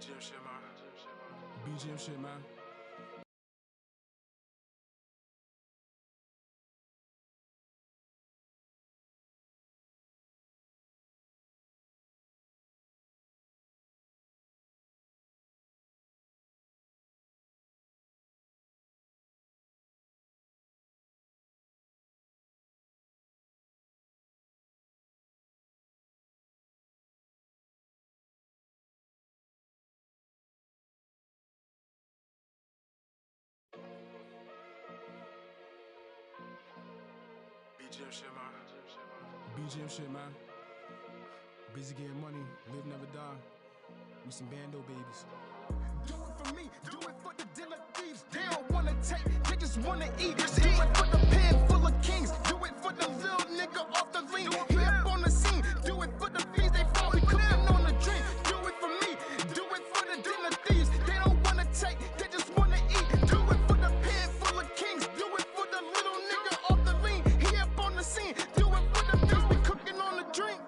BGM shit, man. BGM shit, man. BGM shit, man. BGM shit, man. Busy getting money, live never die. We some bando babies. Do it for me, do it for the dinner thieves. They don't wanna take, they just wanna eat. Do it for the pen full of kings. Do it for the little nigga off the lean. He up on the scene. Do it for the fiends they fall. We cooking on the dream. Do it for me, do it for the dinner thieves. They don't wanna take, they just wanna eat. Do it for the pen full of kings. Do it for the little nigga off the lean. He up on the scene. Do it for the fiends. We cooking on the dream.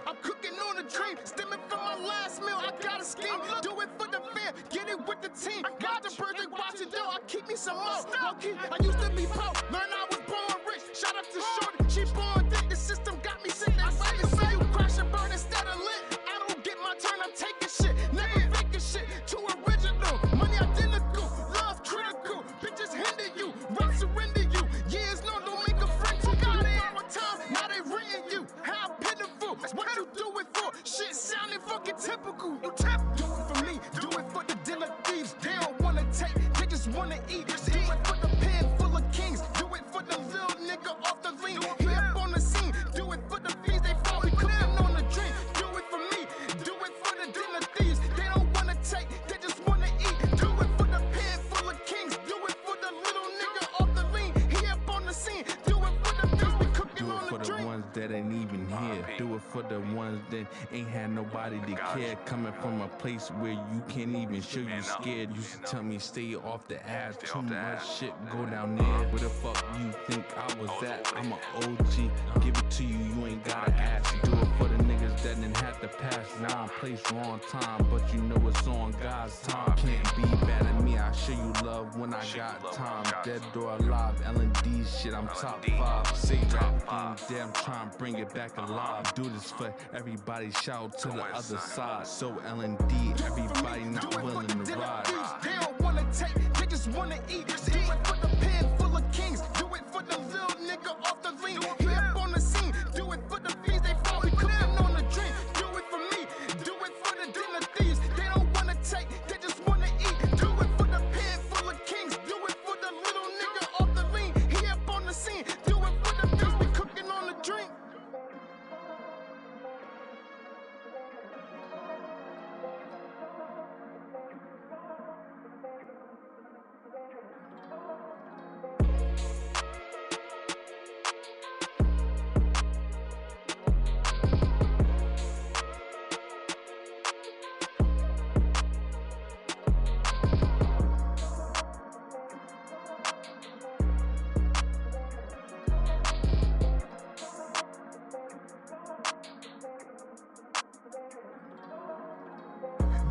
I'm cooking on a dream, stemming from my last meal. I got a scheme, do it for the fam, get it with the team. Got the birthday watch it though, I keep me some more. Low-key, I used to be broke, learn I was born rich. Shout out to Shorty, she born thick. The system got me sick. I see you crash and burn instead of lit. I don't get my turn, I'm taking shit, never faking shit. Too original, money identical, love critical. Bitches hinder you, rap surrender you. Years no, don't make a friend. You got it all the time, now they renting you. How pitiful, what you do it for? Shit sounding fucking typical. You do it for me, do it for the dinner thieves. They don't wanna take, they just wanna eat. Do it for the pen full of kings. Do it for the little nigga off the lean. He up on the scene. Do it for the fiends they fall. We cooking on the dream. Do it for me, do it for the dinner thieves. They don't wanna take, they just wanna eat. Do it for the pen full of kings. Do it for the little nigga off the lean. He up on the scene. Do it for the fiends. We cooking on the dream. Ones that ain't even here. Do it for the ones that ain't had nobody to care. Coming from a place where you can't even show you scared. Used to tell me stay off the ass. Too much shit go down there. Where the fuck you think I was at? I'm an OG. Give it to you, you ain't gotta ask. Do it for the niggas that didn't have to pass. Wrong place, wrong time. But you know it's on God's time. Can't be bad at me. I show you love when I got time. Dead or alive. L&D shit, I'm top 5. Say that thing there, I'm trying to bring it back alive. Do this for everybody, shout to the other side. So L&D, everybody not willing to ride. They don't wanna take, they just wanna eat. Do it for the pen full of kings. Do it for the little nigga off the lean. He up on the scene. Do it for the fiends they fall. We cooking on the dream. Do it for me, do it for the dinner thieves. They don't wanna take, they just wanna eat. Do it for the pen full of kings. Do it for the little nigga off the lean. He up on the scene. Do it for the fiends. We cooking on the dream.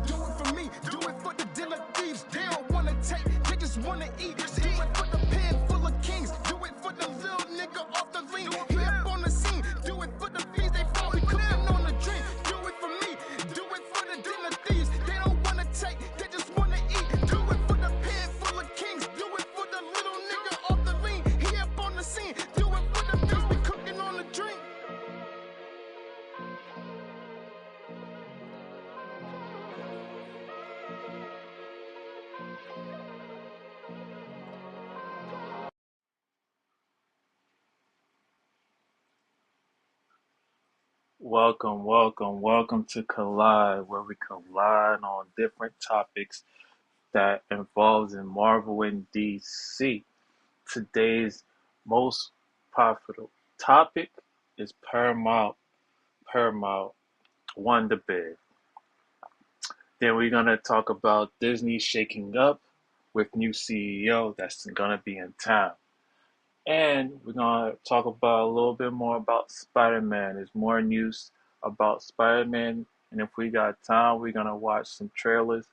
Do it for me, do it for the dinner thieves. They don't wanna take, they just wanna eat. Do it for the pen full of kings. Do it for the little nigga off the lean. He up on the scene. Do it for the fiends they fall. We cooking on the dream. Do it for me, do it for the dinner thieves. They don't wanna take, they just wanna eat. Do it for the pen full of kings. Do it for the little nigga off the lean. He up on the scene. Do it for the fiends. We cooking on the dream. Welcome to Collide, where we collide on different topics that involves in Marvel and DC. Today's most popular topic is Paramount won the bid. Then we're gonna talk about Disney shaking up with new CEO that's gonna be in town. And we're going to talk about a little bit more about Spider-Man. There's more news about Spider-Man And if we got time, we're gonna watch some trailers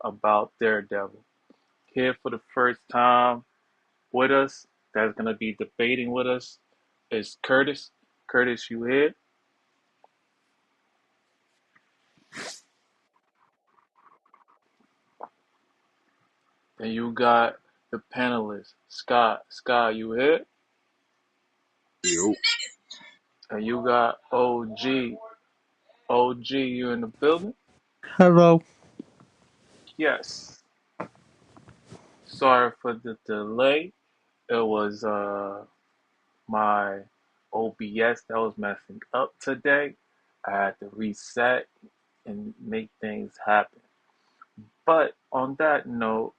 about Daredevil. Here for the first time with us, that's gonna be debating with us, is Curtis. Curtis, you here? Then you got the panelists, Scott. Scott, you here? Yo, And you got OG. OG, you in the building? Hello. Yes. Sorry for the delay. It was my OBS that was messing up today. I had to reset and make things happen. But on that note,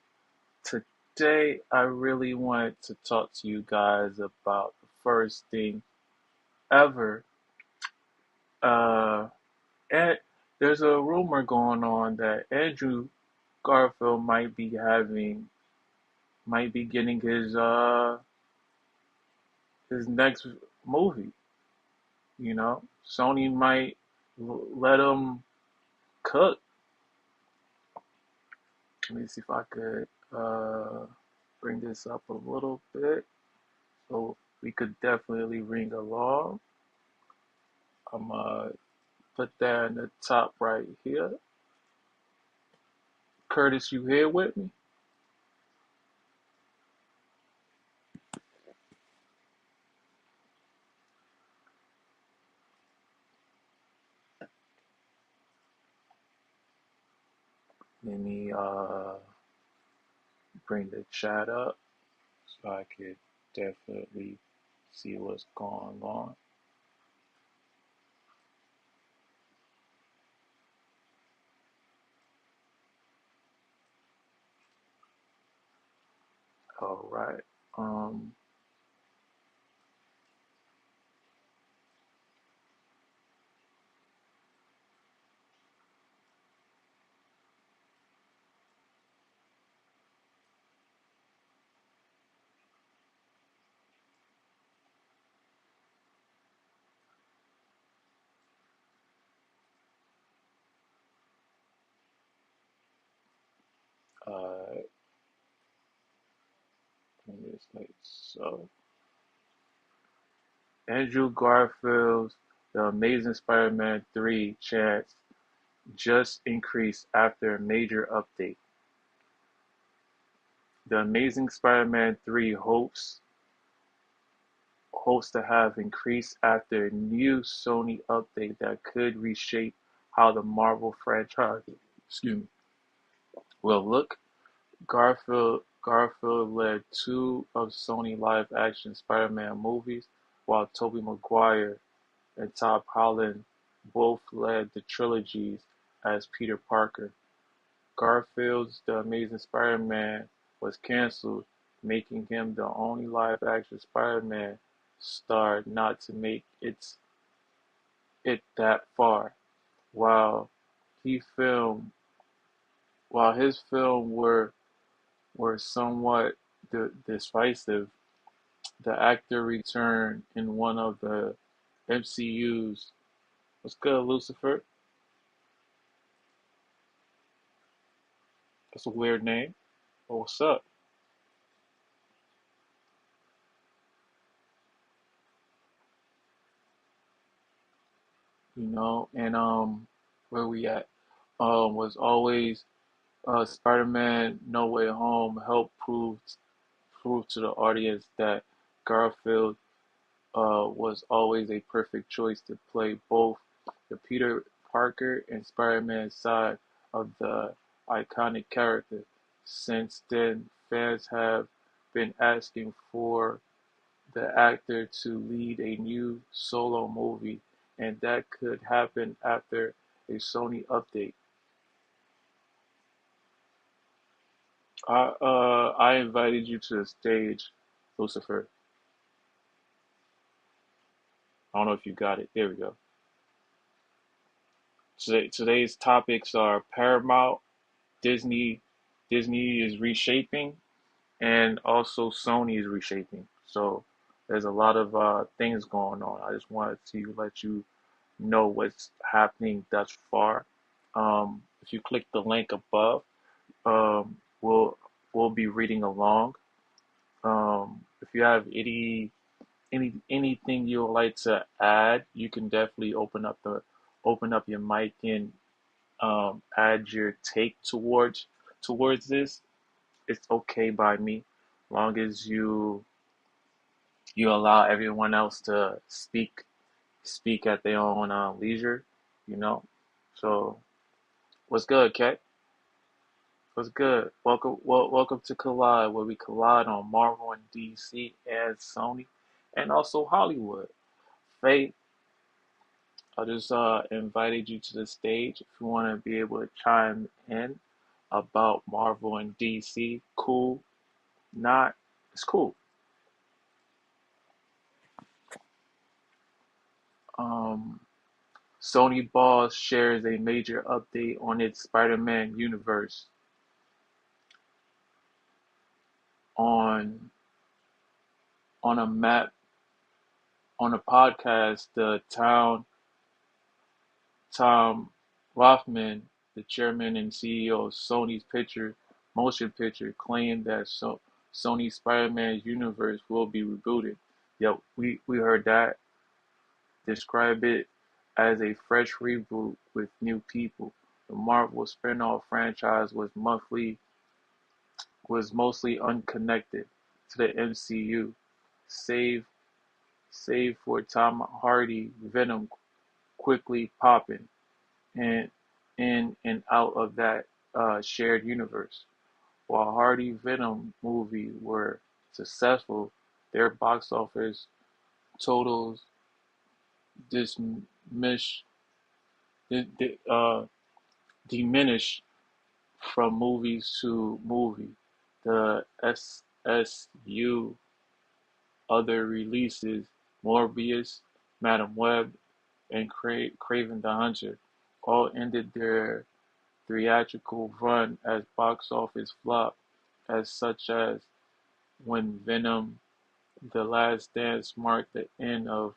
today I really wanted to talk to you guys about the first thing ever. Uh, and there's a rumor going on that Andrew Garfield might be getting his next movie. You know, Sony might let him cook. Let me see if I could bring this up a little bit so we could definitely ring along. I'm gonna put that in the top right here. Curtis, you here with me? Let me bring the chat up so I could definitely see what's going on. All right. Um, uh, like so. Andrew Garfield's The Amazing Spider-Man 3 chance just increased after a major update. The Amazing Spider-Man 3 hopes to have increased after a new Sony update that could reshape how the Marvel franchise, excuse me, will look. Garfield led two of Sony live-action Spider-Man movies, while Tobey Maguire and Tom Holland both led the trilogies as Peter Parker. Garfield's The Amazing Spider-Man was canceled, making him the only live-action Spider-Man star not to make it that far. While he filmed, while his films were somewhat divisive, the actor returned in one of the MCU's. What's good, Lucifer? That's a weird name. But what's up? You know, and where we at? Was always Spider-Man No Way Home helped prove to the audience that Garfield was always a perfect choice to play both the Peter Parker and Spider-Man side of the iconic character. Since then, fans have been asking for the actor to lead a new solo movie, and that could happen after a Sony update. I invited you to the stage, Lucifer. I don't know if you got it. There we go. Today's topics are Paramount, Disney. Disney is reshaping, and also Sony is reshaping. So there's a lot of things going on. I just wanted to let you know what's happening thus far. If you click the link above, um, we'll be reading along. If you have anything you would like to add, you can definitely open up your mic and add your take towards this. It's okay by me, long as you allow everyone else to speak at their own leisure, you know. So what's good, Kat? What's good? Welcome to Collide, where we collide on Marvel and DC and Sony, and also Hollywood. Faith, I just invited you to the stage. If you want to be able to chime in about Marvel and DC, cool. Not, it's cool. Um, Sony Boss shares a major update on its Spider-Man universe on on a map on a podcast. The Tom Rothman, the chairman and CEO of Sony's motion picture, claimed that Sony's Spider-Man universe will be rebooted. Yeah, we heard that. Describe it as a fresh reboot with new people. The Marvel spin-off franchise was mostly unconnected to the MCU, save save for Tom Hardy Venom quickly popping and in and out of that shared universe. While Hardy Venom movie were successful, their box office totals diminish, diminish from movies to movie. The SSU other releases, Morbius, Madam Web, and Craven the Hunter, all ended their theatrical run as box office flop, as such as when Venom: The Last Dance marked the end of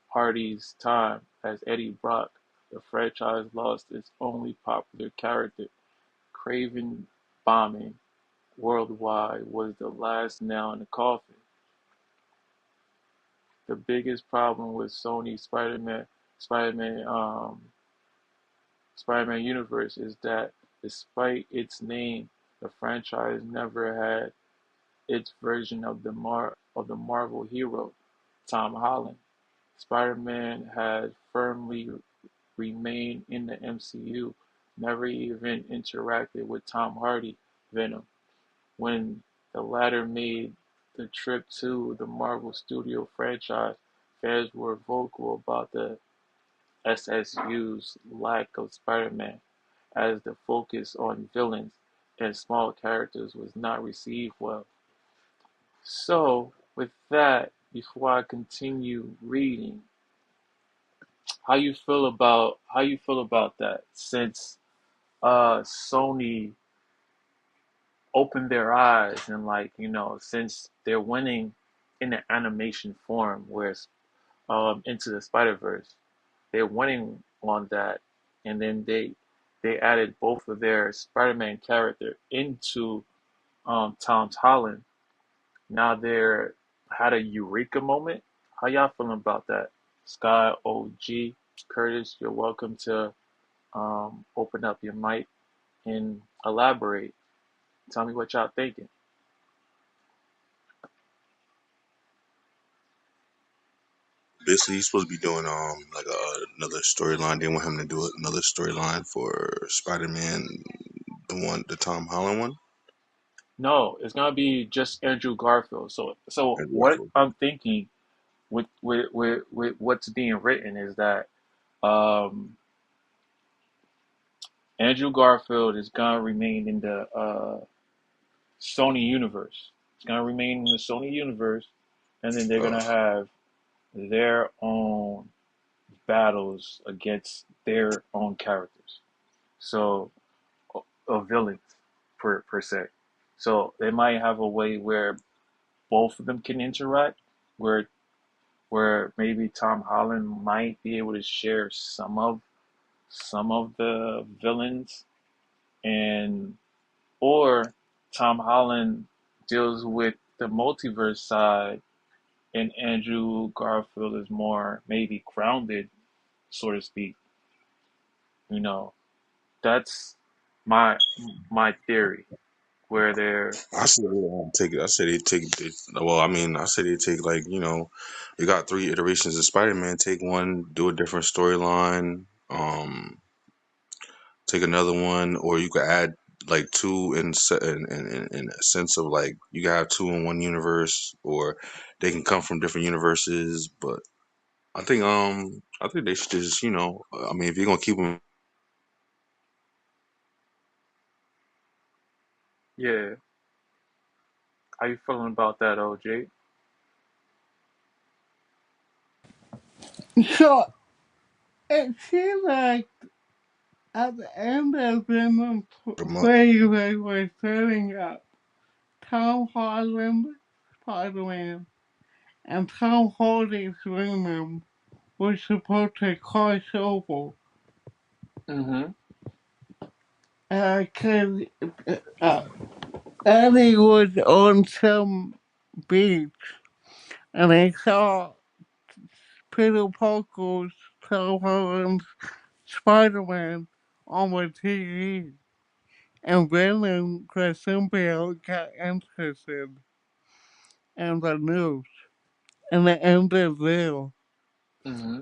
Hardy's time as Eddie Brock. The franchise lost its only popular character. Craven bombing worldwide was the last nail in the coffin. The biggest problem with Sony's Spider-Man Spider-Man universe is that despite its name, the franchise never had its version of the Marvel hero, Tom Holland. Spider-Man has firmly remained in the MCU, never even interacted with Tom Hardy Venom. When the latter made the trip to the Marvel Studio franchise, fans were vocal about the SSU's lack of Spider-Man, as the focus on villains and small characters was not received well. So, with that, before I continue reading, how you feel about that? Since Sony opened their eyes and since they're winning in the animation form, where Into the Spider Verse, they're winning on that, and then they added both of their Spider-Man character into Tom Holland. Now they're had a eureka moment. How y'all feeling about that? Sky, OG, Curtis, you're welcome to open up your mic and elaborate. Tell me what y'all thinking. Basically, he's supposed to be doing like another storyline. They want him to do another storyline for Spider-Man, the Tom Holland one. No, it's gonna be just Andrew Garfield. So And what Garfield. I'm thinking with what's being written is that um, Andrew Garfield is gonna remain in the Sony universe. It's gonna remain in the Sony universe, and then they're Uh, gonna have their own battles against their own characters. So, of villains per se. So they might have a way where both of them can interact, where where maybe Tom Holland might be able to share some of the villains, and or Tom Holland deals with the multiverse side and Andrew Garfield is more maybe grounded, so to speak. You know, that's my my theory. Where they're I said take it. I said they take. Well, I mean, I said they take like you got three iterations of Spider-Man. Take one, do a different storyline. Take another one, or you could add like two in a sense of like you can have two in one universe, or they can come from different universes. But I think they should just I mean if you're gonna keep them. yeah. How you feeling about that, OJ? So it seems like at the end of Venom play they were setting up Tom Holland, Spider-Man, and Tom Hardy's Venom was supposed to cross over. Mm-hmm. Cause uh, Eddie was on some beach and I saw Peter Parker's Tom Holland's Spider-Man on the TV. And Venom, the symbiote, got interested in the news. And it ended there. Mm-hmm.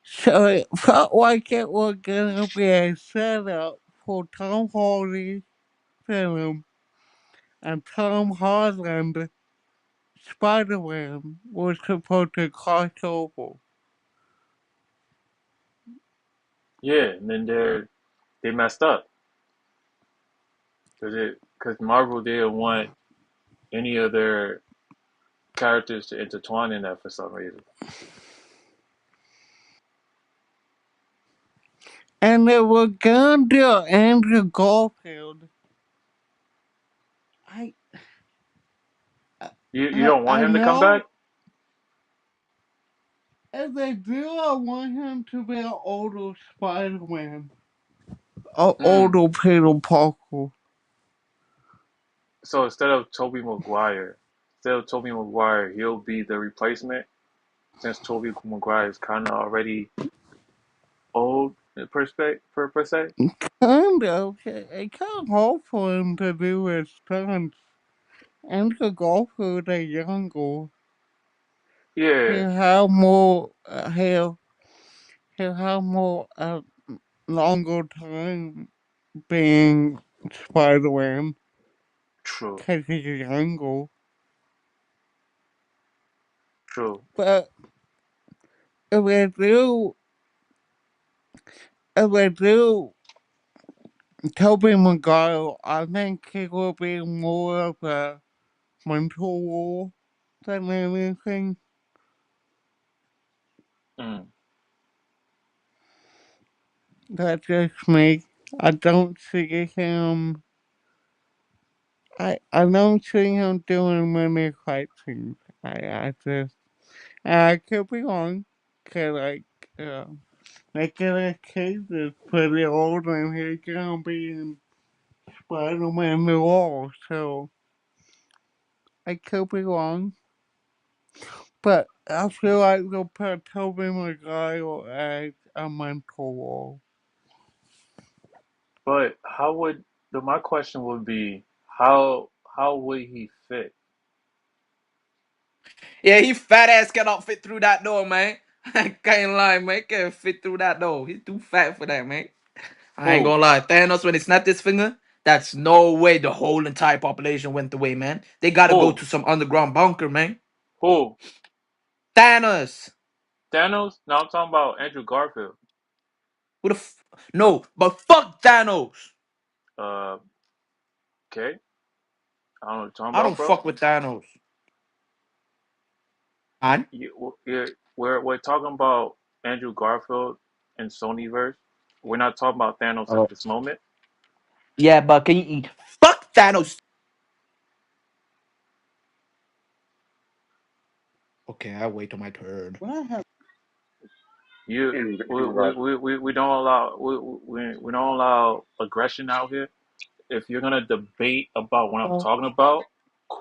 So it felt like it was gonna be a setup for Tom Hardy's Venom and Tom Holland Spider-Man was supposed to cross over. Yeah, and then they messed up because Marvel didn't want any of their characters to intertwine in that for some reason. And they were gonna do Andrew Garfield. I You don't want I him to come back? know if they do, I want him to be an older Spider-Man. An Mm. older Peter Parker. So instead of Tobey Maguire, he'll be the replacement since Tobey Maguire is kind of already old per se. Kind of. It kind of hard for him to do his stunts. Andrew Garfield is younger. Yeah, He'll have more, he'll have more, longer time being Spider-Man. true, Cause he's younger. true. But if they do, if they do Tobey Maguire, I think he will be more of a mental war than anything. Mm. That's just me. I don't see him. I don't see him doing many fight scenes. I just I could be wrong. Cause uh, Nicolas Cage is pretty old and he's gonna be in Spider-Man Noir, so I could be wrong. But I feel like they'll put Tobey Maguire as a mentor role. But my question would be how would he fit? Yeah, he fat ass cannot fit through that door, man. I can't lie, man. Can't fit through that door. He's too fat for that, man. I ain't Who? gonna lie. Thanos, when he snapped his finger, that's no way the whole entire population went away, man. They gotta go Who? to some underground bunker, man. Who? Thanos. Thanos? No, I'm talking about Andrew Garfield. Who the No, but fuck Thanos. Uh, okay. I don't know what you're talking I about, don't bro. fuck with Thanos. Man. We're talking about Andrew Garfield and Sonyverse. We're not talking about Thanos at Oh. this moment. Yeah, but can you eat? Fuck Thanos. Okay, I'll wait till my turn. What I have You, in regards to we don't allow we don't allow aggression out here. If you're gonna debate about what I'm Oh, talking about,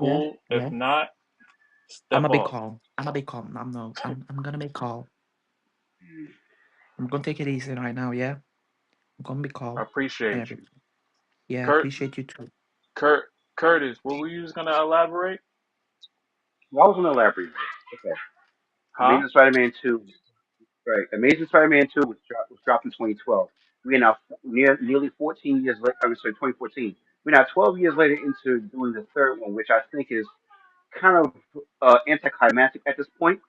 yeah, cool. If yeah. not, I'm step a big off. calm. I'm a big calm. I'm no. I'm gonna be calm. I'm gonna take it easy right now. Yeah, I'm gonna be I calm and appreciate you, everything. Yeah, I Kurt. appreciate you too. Curtis, what were you just gonna elaborate? well, I was gonna elaborate. Okay. Huh? Amazing Spider-Man 2. Right. Amazing Spider-Man 2 was dropped in 2012. We are now nearly 14 years later. I'm sorry, 2014. We're now 12 years later into doing the third one, which I think is kind of anticlimactic at this point.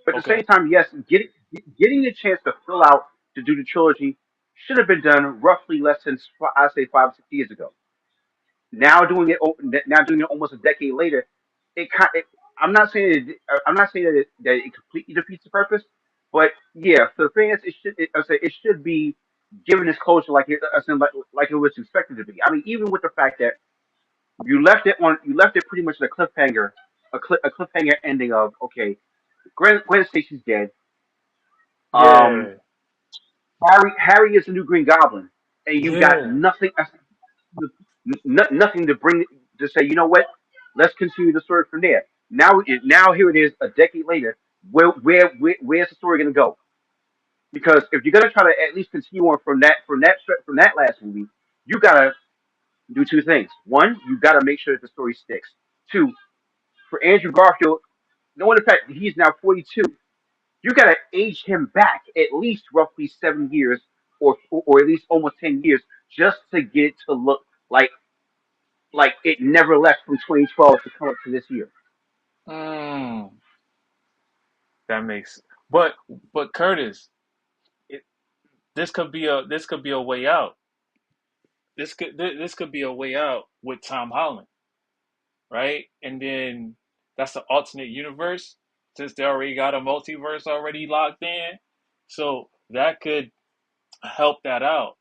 But at the Okay. same time, yes, getting the chance to fill out to do the trilogy should have been done roughly less than I'd say 5 or 6 years ago. Now doing it almost a decade later, it I'm not saying I'm not saying that it completely defeats the purpose, but yeah, for the fans, I say it should be given this closure I said, like it was expected to be. I mean, even with the fact that you left it pretty much in a cliffhanger, a cliffhanger ending of okay, Gwen Stacy's dead. Um, Yeah. Harry is the new Green Goblin, and you got Yeah. nothing to bring to say. You know what? Let's continue the story from there. Now here it is, a decade later. Where's the story going to go? Because if you're going to try to at least continue on from that last movie, you got to do two things. One, you got to make sure that the story sticks. Two, for Andrew Garfield, knowing the fact that he's now 42, you got to age him back at least roughly 7 years, or at least almost 10 years, just to get to look like it never left from 2012 to come up to this year. Mm, that makes. But but Curtis, it, this could be a way out. This could be a way out with Tom Holland, right? And then that's the alternate universe since they already got a multiverse already locked in. So that could help that out,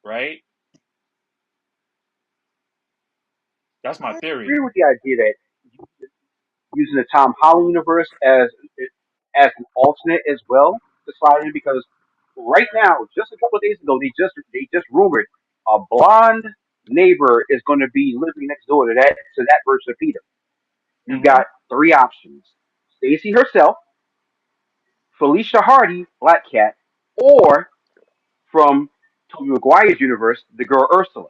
right? That's my I theory. agree with the idea that using the Tom Holland universe as an alternate as well to slide in, because right now, just a couple of days ago, they just rumored a blonde neighbor is going to be living next door to that version of Peter. You Mm-hmm. got three options: Stacy herself, Felicia Hardy, Black Cat, or from Tobey Maguire's universe, the girl Ursula.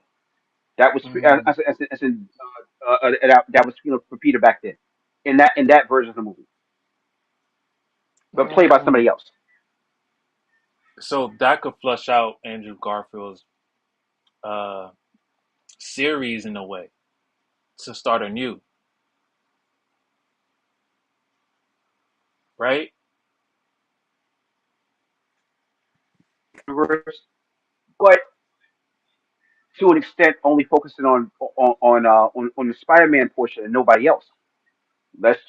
That was Mm, as in that was for Peter back then in that version of the movie, but played by mm. somebody else. So that could flush out Andrew Garfield's uh, series in a way to start anew, right? Universe, but to an extent, only focusing on the Spider-Man portion and nobody else. Let's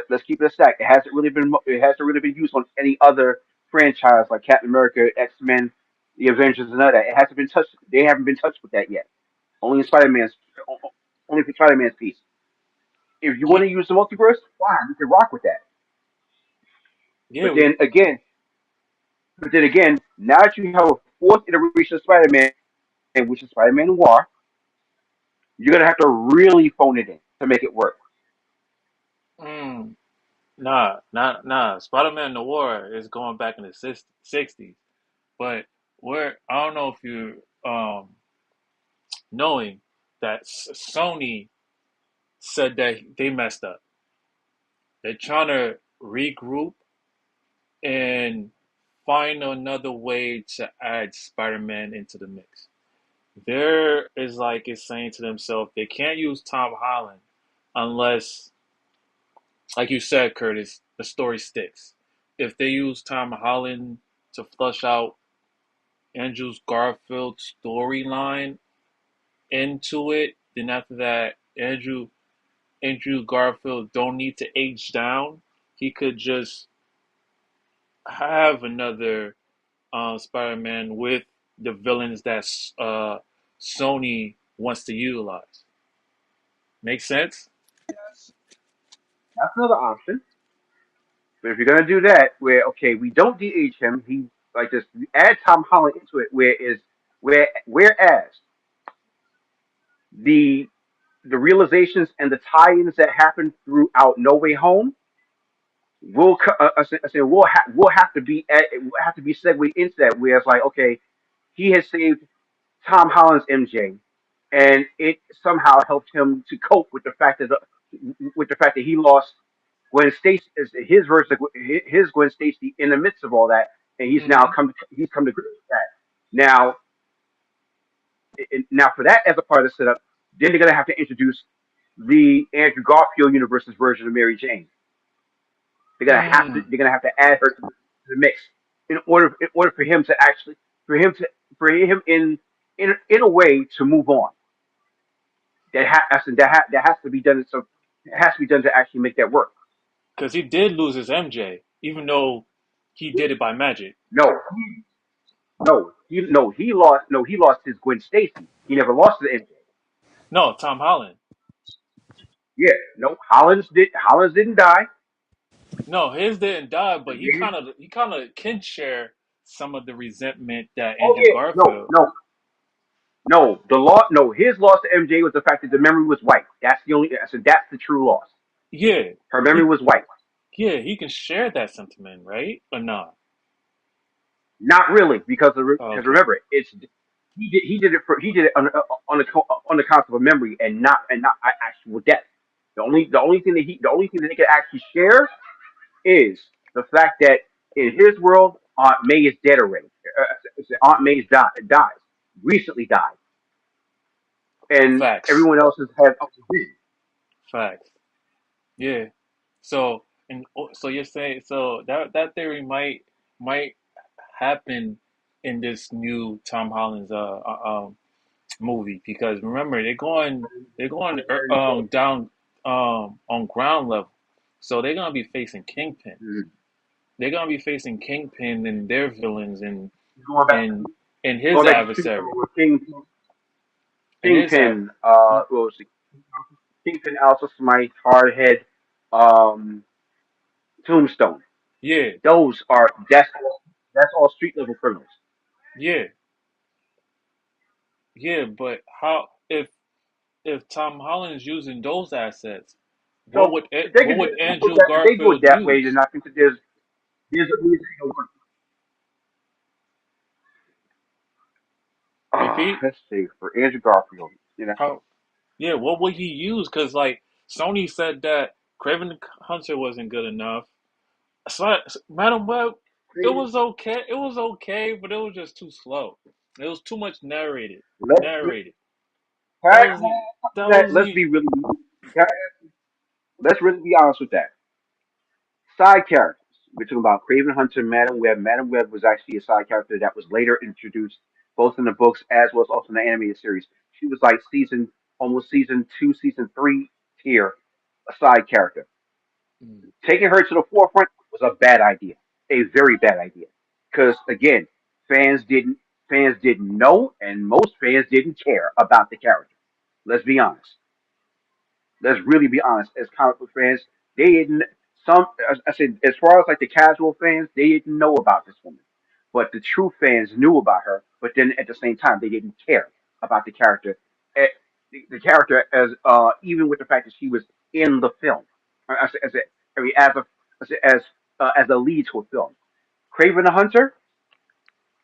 let's keep it a stack. It hasn't really been used on any other franchise like Captain America, X Men, the Avengers, and all that. It hasn't been touched. They haven't been touched with that yet. Only in Spider-Man's only for Spider-Man's piece. If you want Yeah, to use the multiverse, fine, you can rock with that. yeah. But then again, now that you have a fourth iteration of Spider-Man, which is Spider-Man Noir, you're gonna have to really phone it in to make it work. Mm, nah. Spider-Man Noir is going back in the '60s, but I don't know if you knowing that Sony said that they messed up. They're trying to regroup and find another way to add Spider-Man into the mix. There is like it's saying to themselves they can't use Tom Holland unless, like you said, Curtis, the story sticks. If they use Tom Holland to flush out Andrew's Garfield storyline into it, then after that, Andrew Garfield don't need to age down. He could just have another Spider-Man with the villains that Sony wants to utilize. Make sense? That's another option. But if you're gonna do that, where okay, we don't DH him, he like this, we add Tom Holland into it, whereas the the realizations and the tie-ins that happen throughout No Way Home I say we'll have to be segued into that, where it's like okay, he has saved Tom Holland's MJ, and it somehow helped him to cope with the fact that he lost Gwen Stacy, his version of his Gwen Stacy in the midst of all that, and Mm-hmm. he's come to grips with that. Now, now for that as a part of the setup, then they're gonna have to introduce the Andrew Garfield universe's version of Mary Jane. Mm. They're gonna have to add her to the mix in order for him to actually for him to for him in a way to move on. That has to be done. So it has to be done to actually make that work. Because he did lose his MJ, even though he did it by magic. No, he lost his Gwen Stacy. He never lost the MJ. No, Tom Holland. Yeah, no, Hollins didn't die. No, his didn't die, but And maybe, he kind of can share some of the resentment that oh Andrew yeah, Garfield. his loss to MJ was the fact that the memory was white. That's the only. I said that's the true loss. Yeah, Her memory he was white. he can share that sentiment, right? Or not? Not really, Oh, because okay, remember, it's he did it on the concept of memory and not actual death. The only thing that they can actually share is the fact that in his world, Aunt May is dead already. Aunt May's dies recently died, and facts, everyone else has had ups and downs. facts. Yeah. So so you're saying so that theory might happen in this new Tom Holland's movie because remember they're going down on ground level, so they're gonna be facing Kingpin. Mhm. They're gonna be facing Kingpin and their villains Going back, and and his going back to Street adversary Level with and his ad. Kingpin, what was it? Kingpin, Alpha Smite, Hardhead, um, Tombstone. Yeah, Those are that's all street level criminals. yeah, yeah. But how if Tom Holland's using those assets, So What would Andrew if they do it Garfield that way, then use? I think that there's a reason to work. Repeat Let's see for Andrew Garfield. You know, how? Yeah, what would he use? Because like Sony said that Craven the Hunter wasn't good enough. So Madam Web, it Craven, was okay. It was okay, but it was just too slow. It was too much narrated. let's Narrated. can That I, was the that that, was let's the be really can let's really be honest with that. Side characters. We're talking about Craven Hunter, Madam Web. Madam Web was actually a side character that was later introduced both in the books as well as also in the animated series. She was like almost season two, season three tier, a side character. mm, Taking her to the forefront was a bad idea, a very bad idea. Because again, fans didn't fans didn't know, and most fans didn't care about the character. Let's be honest. Let's really be honest. As comic book fans, they didn't. I said, as far as like the casual fans, they didn't know about this woman, but the true fans knew about her. But then at the same time, they didn't care about the character. Eh, the character as even with the fact that she was in the film, as a, I mean, as a lead to a film. Craven the Hunter,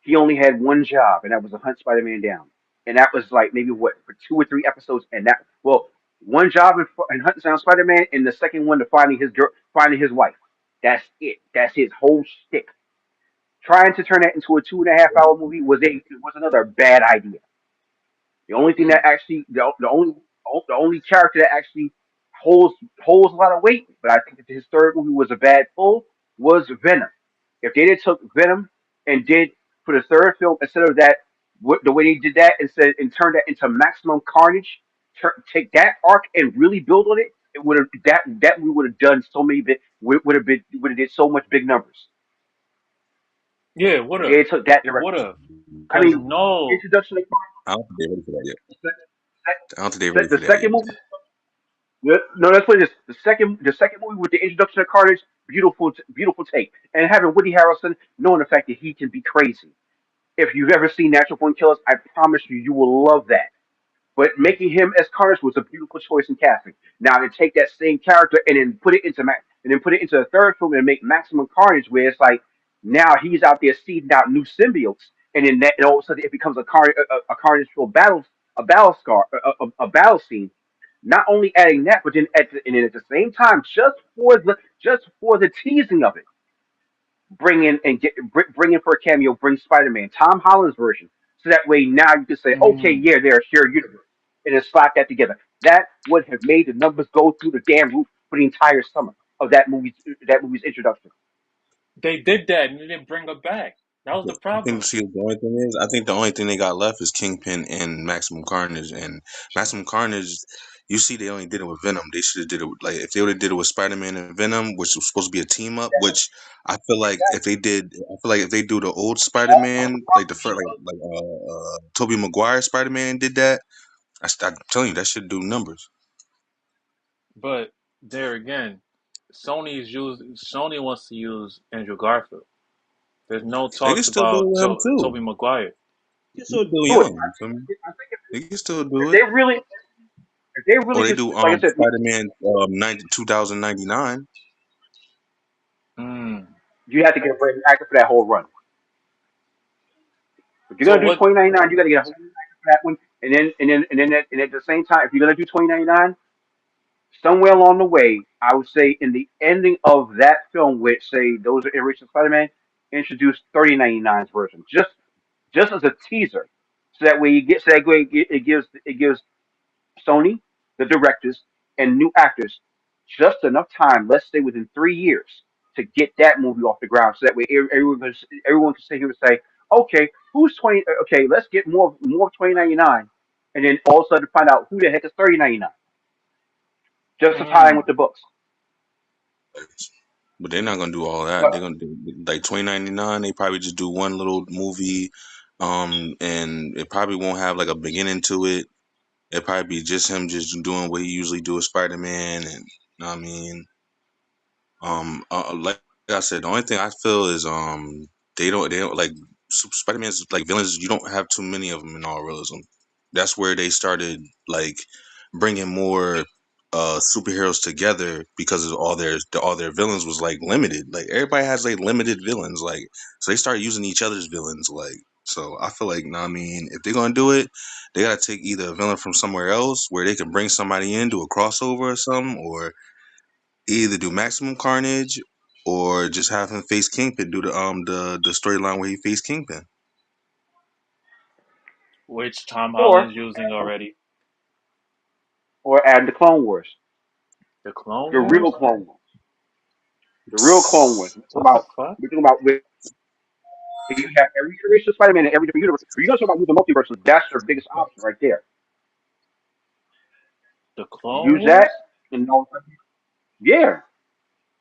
he only had one job, and that was to hunt Spider-Man down. And that was like maybe what for 2 or 3 episodes, and that well, one job in hunting down Spider-Man, and the second one to finding his wife. That's it. That's his whole shtick. Trying to turn that into a 2.5 hour movie was another bad idea. The only thing mm, that actually the only character that actually holds holds a lot of weight, but I think that his third movie was a bad pull was Venom. If they did took Venom and did for the third film instead of that the way they did that and turned that into Maximum Carnage, take that arc and really build on it, it would have that we would have done so many bit would have did so much big numbers. yeah, it would If have. they took that It would direction, have. I Cause mean, no, introduction of I don't think they're ready for that yet. I don't think they're ready the for that second yet. movie. No, that's what it is. The second movie with the introduction of Carnage, beautiful take, and having Woody Harrelson knowing the fact that he can be crazy. If you've ever seen Natural Born Killers, I promise you, you will love that. But making him as Carnage was a beautiful choice in casting. Now to take that same character and then put it into a third film and make Maximum Carnage, where it's like now he's out there seeding out new symbiotes, and all of a sudden it becomes a Carnage for a battle scene. Not only adding that, but then at the same time, just for the teasing of it, bring in for a cameo, bring Spider-Man, Tom Holland's version, so that way now you can say, okay, Mm. yeah, they're a shared universe, and then slap that together. That would have made the numbers go through the damn roof for the entire summer of that movie's introduction. They did that and they didn't bring her back. That was the I think problem. see the only thing is I think the only thing they got left is Kingpin and Maximum Carnage and Maximum Carnage. You see, they only did it with Venom. They should have did it like if they would have did it with Spider-Man and Venom, which was supposed to be a team up. Which I feel like if they do the old Spider-Man, like the first Tobey Maguire Spider-Man did that. I'm telling you that should do numbers. But there again, Sony wants to use Andrew Garfield. There's no They can talks still do it about with him too. Tobey Maguire. They can still do Do it. young. You feel me? They can still If do it. they really, if they really Or they just do like I said, Spider-Man 2099. Mm. you have to get a brand new actor for that whole run. If you're So gonna do what? 2099, you got to get a whole new actor for that one, and at the same time, if you're gonna do 2099, somewhere along the way, I would say in the ending of that film, which say those are iterations of Spider-Man, introduce 3099's version, just as a teaser, so that way it gives Sony, the directors, and new actors just enough time. Let's say within 3 years to get that movie off the ground, so that way everyone can sit here and say, okay, who's 20? Okay, let's get more of 2099, and then all of a sudden find out who the heck is 3099, just to tie in with Mm. the books. But they're not gonna do all that. But They're gonna do like 2099. They probably just do one little movie, and it probably won't have like a beginning to it. It probably be just him just doing what he usually do with Spider Man, and I mean, like I said, the only thing I feel is they don't like Spider Man's like villains. You don't have too many of them in all realism. That's where they started like bringing more superheroes together because of all their villains was like limited. Like everybody has like limited villains. Like so they start using each other's villains. Like so I feel like nah, I mean if they're gonna do it, they gotta take either a villain from somewhere else where they can bring somebody in, do a crossover or something, or either do Maximum Carnage or just have him face Kingpin, do the storyline where he faced Kingpin. Which Tom or Holland's using already. or add the Clone Wars, The Clone the real Wars? Clone Wars, the real Clone Wars. What the fuck? We're talking about where you have every iteration of Spider-Man in every different universe. If you're gonna talk about using multiverses, that's your biggest option right there. The Clone Use that, Wars? and yeah,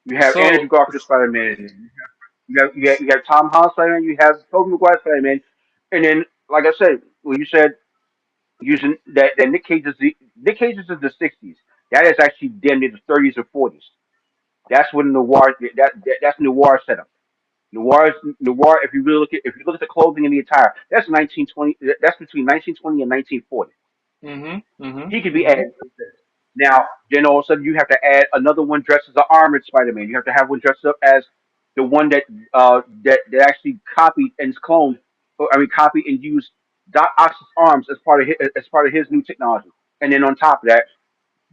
you have Andrew So, Garfield Spider-Man. You have Tom Holland Spider-Man. You have Tobey Maguire Spider-Man, and then like I said, when you said using that Nick Cage is in the '60s. That is actually damn near the '30s or '40s. That's when that's noir setup. Noir. If you look at the clothing and the attire, that's 1920. That's between 1920 and 1940. He could be added. Now, then all of a sudden you have to add another one dressed as an armored Spider-Man. You have to have one dressed up as the one that actually copied and cloned, copied and used Doc Ock's arms as part of his new technology. And then on top of that,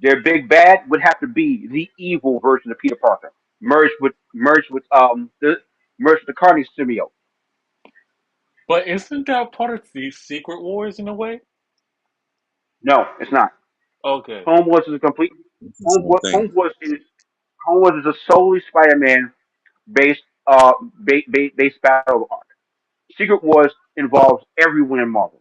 their big bad would have to be the evil version of Peter Parker, merged with the Carnage symbiote. but isn't that part of the Secret Wars in a way? No, it's not. Okay. Home Wars is a complete. It's the same thing. Home Wars is a solely Spider-Man based battle arc. Secret Wars involves everyone in Marvel.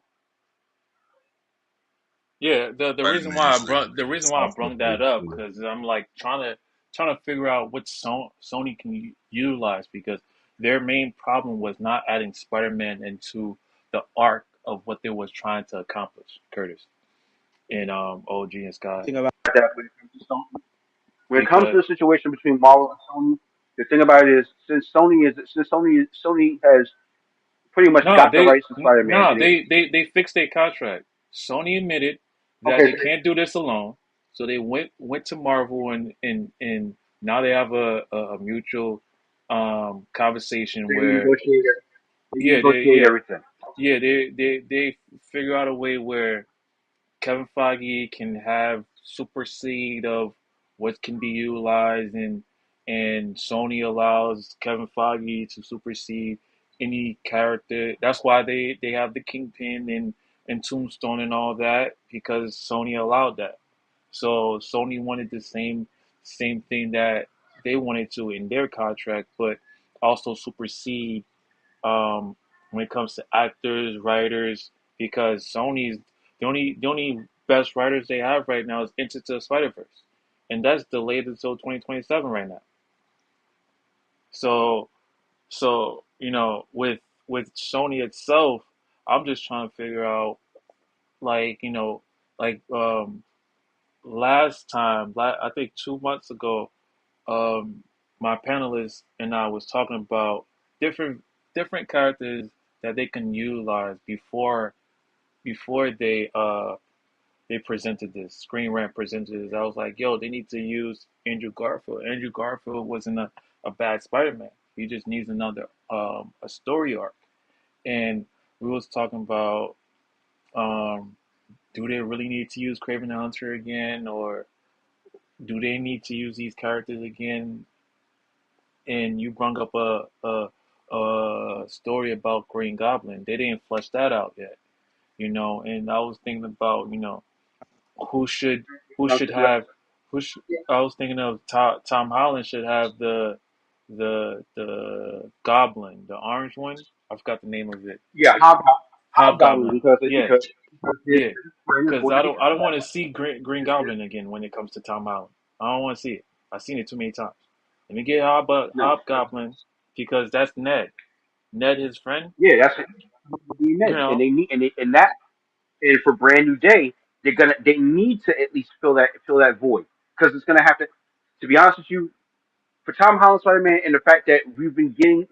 Yeah, the Spider reason Man why I is like brought the reason why I South brought Park. that up because I'm like trying to figure out what Sony can utilize because their main problem was not adding Spider-Man into the arc of what they was trying to accomplish, Curtis and OG and Scott. that when it comes to Sony. When it comes to because the situation between Marvel and Sony, the thing about it is since Sony has pretty much no, got the rights to Spider-Man. they fixed their contract. Sony admitted that Okay, they can't do this alone, so they went to Marvel and now they have a mutual conversation they where yeah renegotiate everything. they figure out a way where Kevin Feige can have supersede of what can be utilized, and Sony allows Kevin Feige to supersede any character. That's why they have the Kingpin and Tombstone and all that because Sony allowed that. So Sony wanted the same thing that they wanted to in their contract, but also supersede when it comes to actors, writers, because Sony's the only best writers they have right now is Into the Spider Verse, and that's delayed until 2027 right now. So with Sony itself, I'm just trying to figure out like like last time, I think 2 months ago, um, my panelists and I was talking about different different characters that they can utilize before they presented this. Screen Rant presented this. I was like, yo, they need to use Andrew Garfield. Andrew Garfield wasn't a bad Spider-Man. He just needs another a story arc. And we was talking about um, do they really need to use Craven the Hunter again, or do they need to use these characters again? And you brought up a story about Green Goblin. They didn't flesh that out yet, And I was thinking about, who should who should have who should, I was thinking of Tom Holland should have the Goblin, the orange one. I forgot the name of it. Yeah, Hobgoblin Hobgoblin. because Yeah, there's yeah. Because I don't want to see Green Goblin again when it comes to Tom Holland. I don't want to see it. I've seen it too many times. Let me get no, Hobgoblin because that's Ned. Ned, his friend. yeah, that's what he You meant, and know, they need and that and for Brand New Day, they need to at least fill that void because it's gonna have to. To be honest with you, for Tom Holland Spider Man and the fact that we've been getting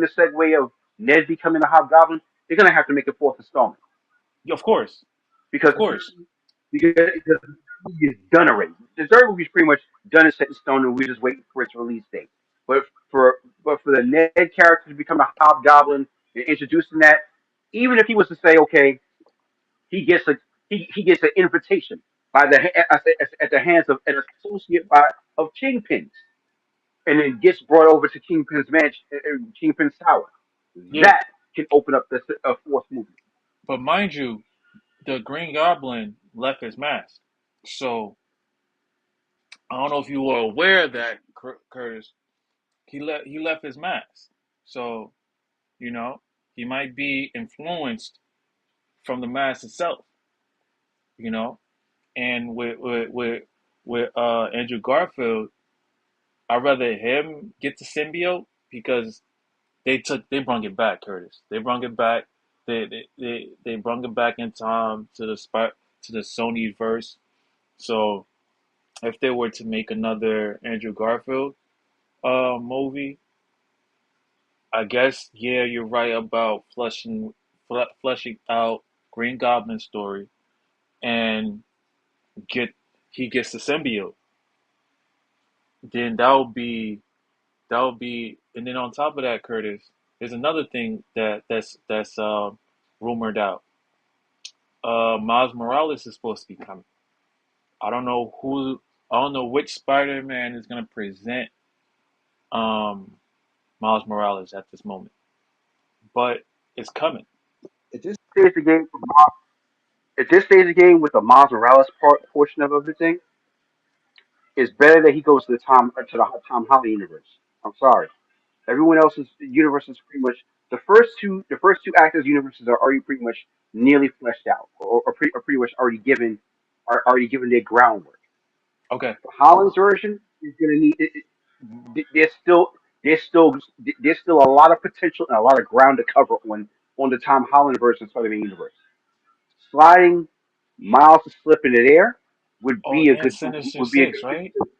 the segue of Ned becoming a Hobgoblin, they're gonna have to make a fourth installment of course, because of course. because it's done already. The third movie's pretty much done and set in stone, and we're just waiting for its release date. But for the Ned character to become a Hobgoblin and introducing that, even if he was to say, okay, he gets a he gets an invitation by at the hands of an associate of Kingpins, and then gets brought over to Kingpin's mansion, Kingpin's tower. Yeah, That can open up a fourth movie. but mind you, the Green Goblin left his mask. So I don't know if you were aware of that, Curtis. He left his mask. So you know he might be influenced from the mask itself. You know, and with Andrew Garfield, I'd rather him get the symbiote because they brought it back, Curtis. They brought it back. They brought it back in time to the Sony verse. So if they were to make another Andrew Garfield movie, I guess yeah, you're right about fleshing out Green Goblin story and get he gets the symbiote. Then that would be and then on top of that, Curtis, there's another thing that's rumored out. Miles Morales is supposed to be coming. I don't know who I don't know which Spider-Man is gonna present um Miles Morales at this moment, but it's coming. At this stage of the game, at this stage of the game with the Miles Morales portion of everything, it's better that he goes to the Tom Holland universe. I'm sorry. Everyone else's universe is pretty much the first two actors' universes are already pretty much nearly fleshed out, or pretty much already given their groundwork. Okay. The Holland's version is going to need. There's still there's still there's still a lot of potential and a lot of ground to cover on the Tom Holland version of Spider-Man universe. Sliding Miles to slip into there, would Oh, be a and good Sinister would be a Six, good pick right? too.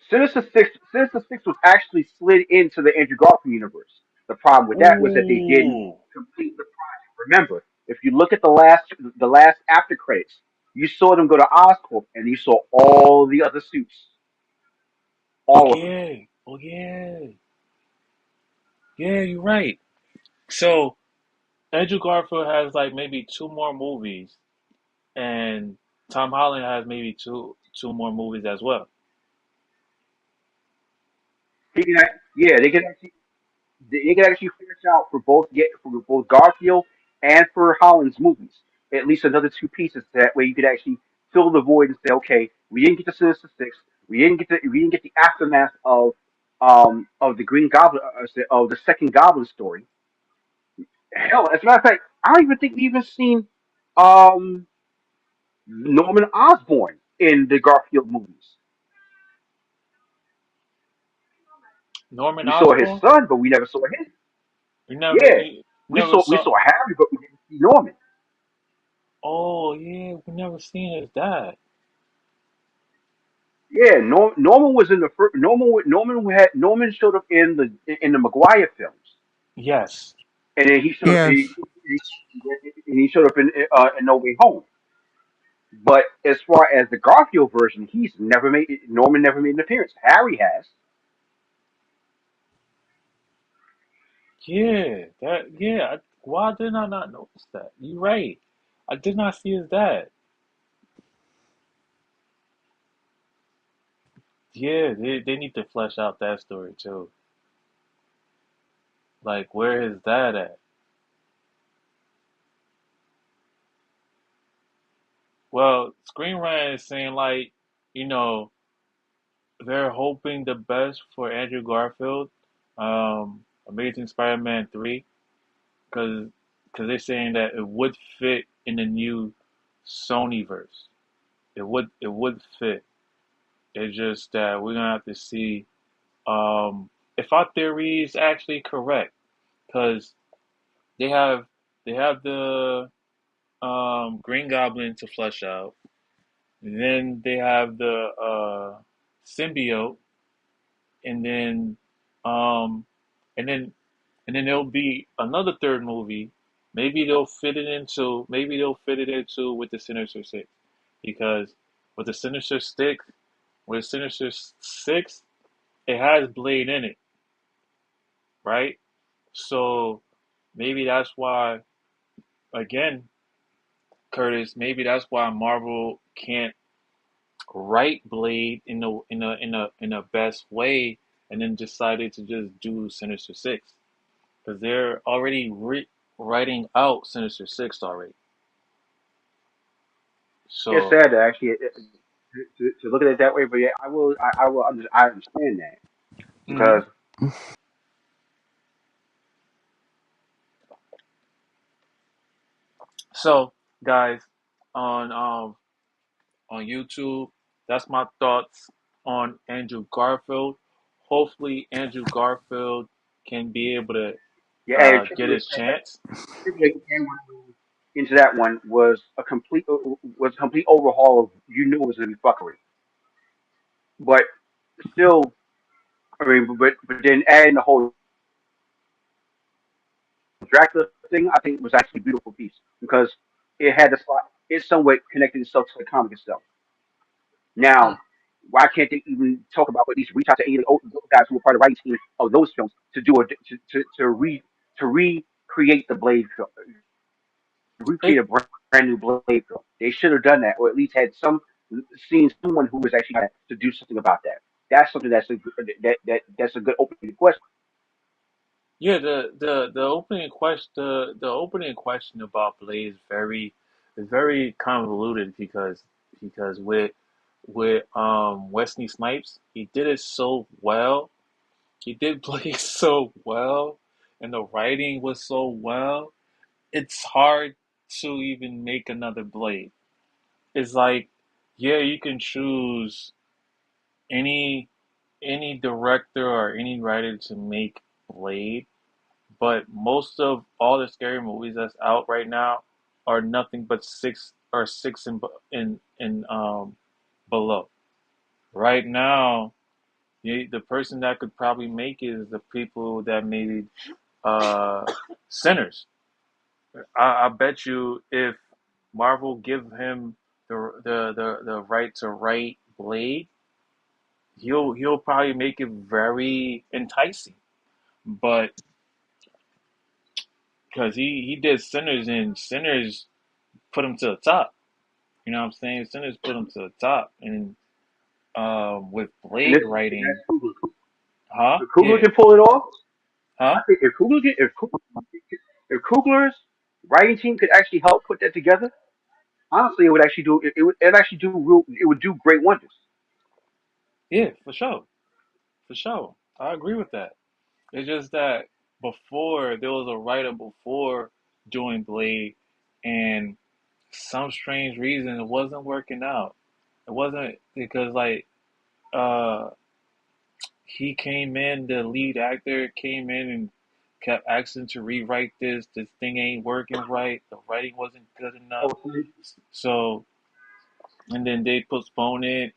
Sinister Six was actually slid into the Andrew Garfield universe. The problem with that was that they didn't Ooh. complete the project. Remember, if you look at the last after credits, you saw them go to Oscorp and you saw all the other suits, Oh all of them. yeah. Oh yeah. Yeah, you're right. So Andrew Garfield has like maybe two more movies, and Tom Holland has maybe two more movies as well. Yeah, they can actually finish out for both Garfield and for Holland's movies. At least another two pieces. That way you could actually fill the void and say, okay, we didn't get the Sinister Six, we didn't get the aftermath of the Green Goblin of the second Goblin story. Hell, as a matter of fact, I don't even think we even seen um Norman Osborn in the Garfield movies. Norman We saw his Osborn. son, but we never saw him. You never Yeah, you we never saw we saw. saw Harry, but we didn't see Norman. Oh yeah, we never seen his dad. Yeah, Norman was in the first. Norman showed up in the Maguire films, Yes. and then he showed up. Yes. He showed up in No Way Home. But as far as the Garfield version, he's never made Norman never made an appearance. Harry has. Yeah. That. Yeah. Why did I not notice that? You're right. I did not see his dad. Yeah. They need to flesh out that story too. Like where his dad at? Well, Screenwriter is saying like, you know, they're hoping the best for Andrew Garfield, Amazing Spider-Man 3, because they're saying that it would fit in the new Sony verse. It would fit. It's just that we're gonna have to see if our theory is actually correct, because they have they have the Green Goblin to flesh out, and then they have the symbiote, and then um, and then and then there'll be another third movie. Maybe they'll fit it into with the Sinister Six, because with the Sinister Six, with Sinister Six, it has Blade in it, right? So maybe that's why, again, Curtis. Maybe that's why Marvel can't write Blade in a best way, and then decided to just do Sinister Six, because they're already writing out Sinister Six already. It's So sad to actually to look at it that way, but yeah, I understand that mhm. because So guys, on YouTube, that's my thoughts on Andrew Garfield. Hopefully, Andrew Garfield can be able to yeah, and get his chance. Triple H came into that one was a complete overhaul of you knew it was gonna be fuckery, but still, I mean, but then adding the whole Dracula thing, I think was actually a beautiful piece because it somewhat connected itself to the comic itself. Mm. Now, why can't they even talk about at least reach out to any of those guys who were part of the writing team of those films to do a to recreate the Blade film, recreate It a brand new Blade film? They should have done that, or at least had seen someone who was actually to do something about that. That's something that's a good opening question. Yeah, the opening question the opening question about Blade is very convoluted, because with Wesley Snipes, he did it so well. He did play so well, and the writing was so well. It's hard to even make another Blade. It's like, yeah, you can choose any director or any writer to make Blade, but most of all the scary movies that's out right now are nothing but or 6 and below. Right now, the person that could probably make it is the people that made uh, Sinners. I bet you if Marvel give him the right to write Blade, he'll probably make it very enticing. But because he did Sinners, and Sinners put him to the top. You know what I'm saying? Sinners put him to the top, and with And Blade this and writing, that's Kugler. huh? If Kugler Yeah, can pull it off, I huh? think if Kugler's writing team could actually help put that together, honestly, it would actually do it actually do real it would do great wonders. Yeah, for sure, for sure. I agree with that. It's just that before there was a writer before doing Blade, and some strange reason it wasn't working out. It wasn't because like uh he came in, the lead actor came in and kept asking to rewrite this. This thing ain't working right. The writing wasn't good enough. So and then they postponed it.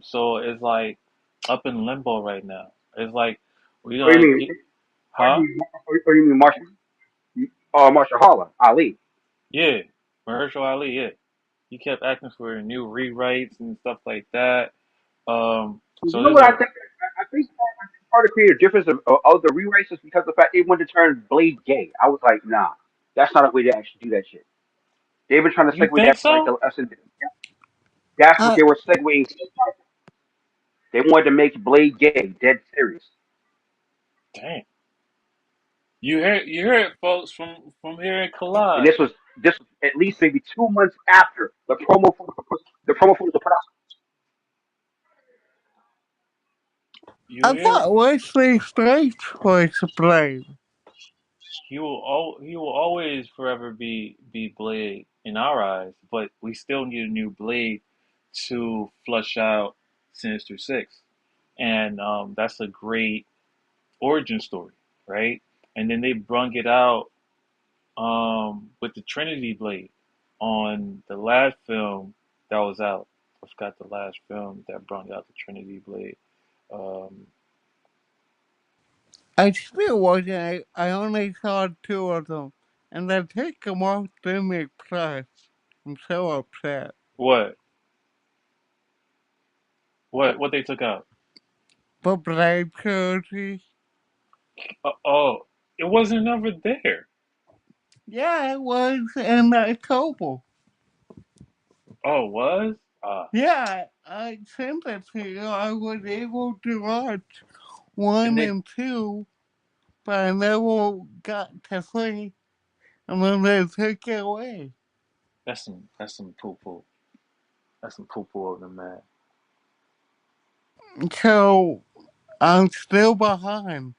So it's like up in limbo right now. It's like we What do you gonna mean? get, huh? Or you mean Marshall Holler Ali? Yeah, Mahershala Ali. Yeah, he kept asking for new rewrites and stuff like that. You So know there's what I a think? I think part of the creative difference of the rewrites is because of the fact they wanted to turn Blade gay. I was like, nah, that's not a way to actually do that shit. They've been trying to you segue think that for like so? the lesson. That's what I they were segueing. They wanted to make Blade gay, dead serious. Dang, you hear it, folks, from here in And Collage. this was at least maybe 2 months after the promo for the production. You I hear it? thought Wesley Snipes was to blame. He will always forever be Blade in our eyes, but we still need a new Blade to flush out Sinister Six, and that's a great origin story, right? And then they brung it out with the Trinity Blade on the last film that was out. I forgot the last film that brought out the Trinity Blade. Um, I still watching. I only saw two of them, and I take them off Disney Plus. I'm so upset. what what they took out? But Blade Trilogy, Oh, it wasn't ever there. yeah, it was in October. Oh, it was? Uh, Yeah, I sent it to you. I was able to watch and one they and two, but I never got to three, and then they took it away. that's some poo poo. That's some poo poo of the man. So I'm still behind.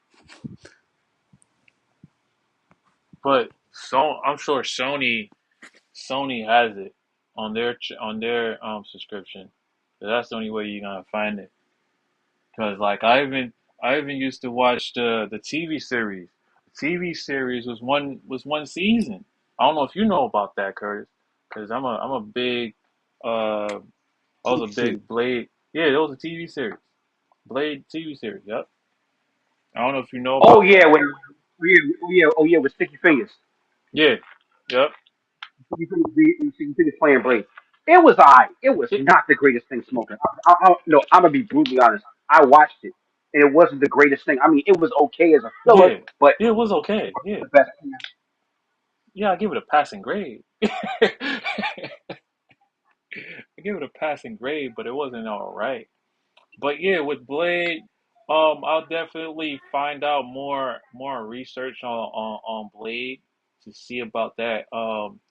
But so I'm sure Sony has it on their subscription. That's the only way you're gonna find it. Cause like I even used to watch the TV series. The TV series was one season. I don't know if you know about that, Curtis. Cause I'm a big uh I was a big Blade. Yeah, it was a TV series. Blade TV series. Yep. I don't know if you know Oh about yeah, that. when oh yeah, with Sticky Fingers. Yeah. Yep. Sticky Fingers playing Blade. It was I. It was It, not the greatest thing smoking. No, I'm gonna be brutally honest. I watched it, and it wasn't the greatest thing. I mean, it was okay as a filler, yeah. but Yeah, it was it okay. wasn't Yeah. the best. Yeah, I give it a passing grade. I give it a passing grade, but it wasn't all right. But yeah, with Blade, I'll definitely find out more research on Blade to see about that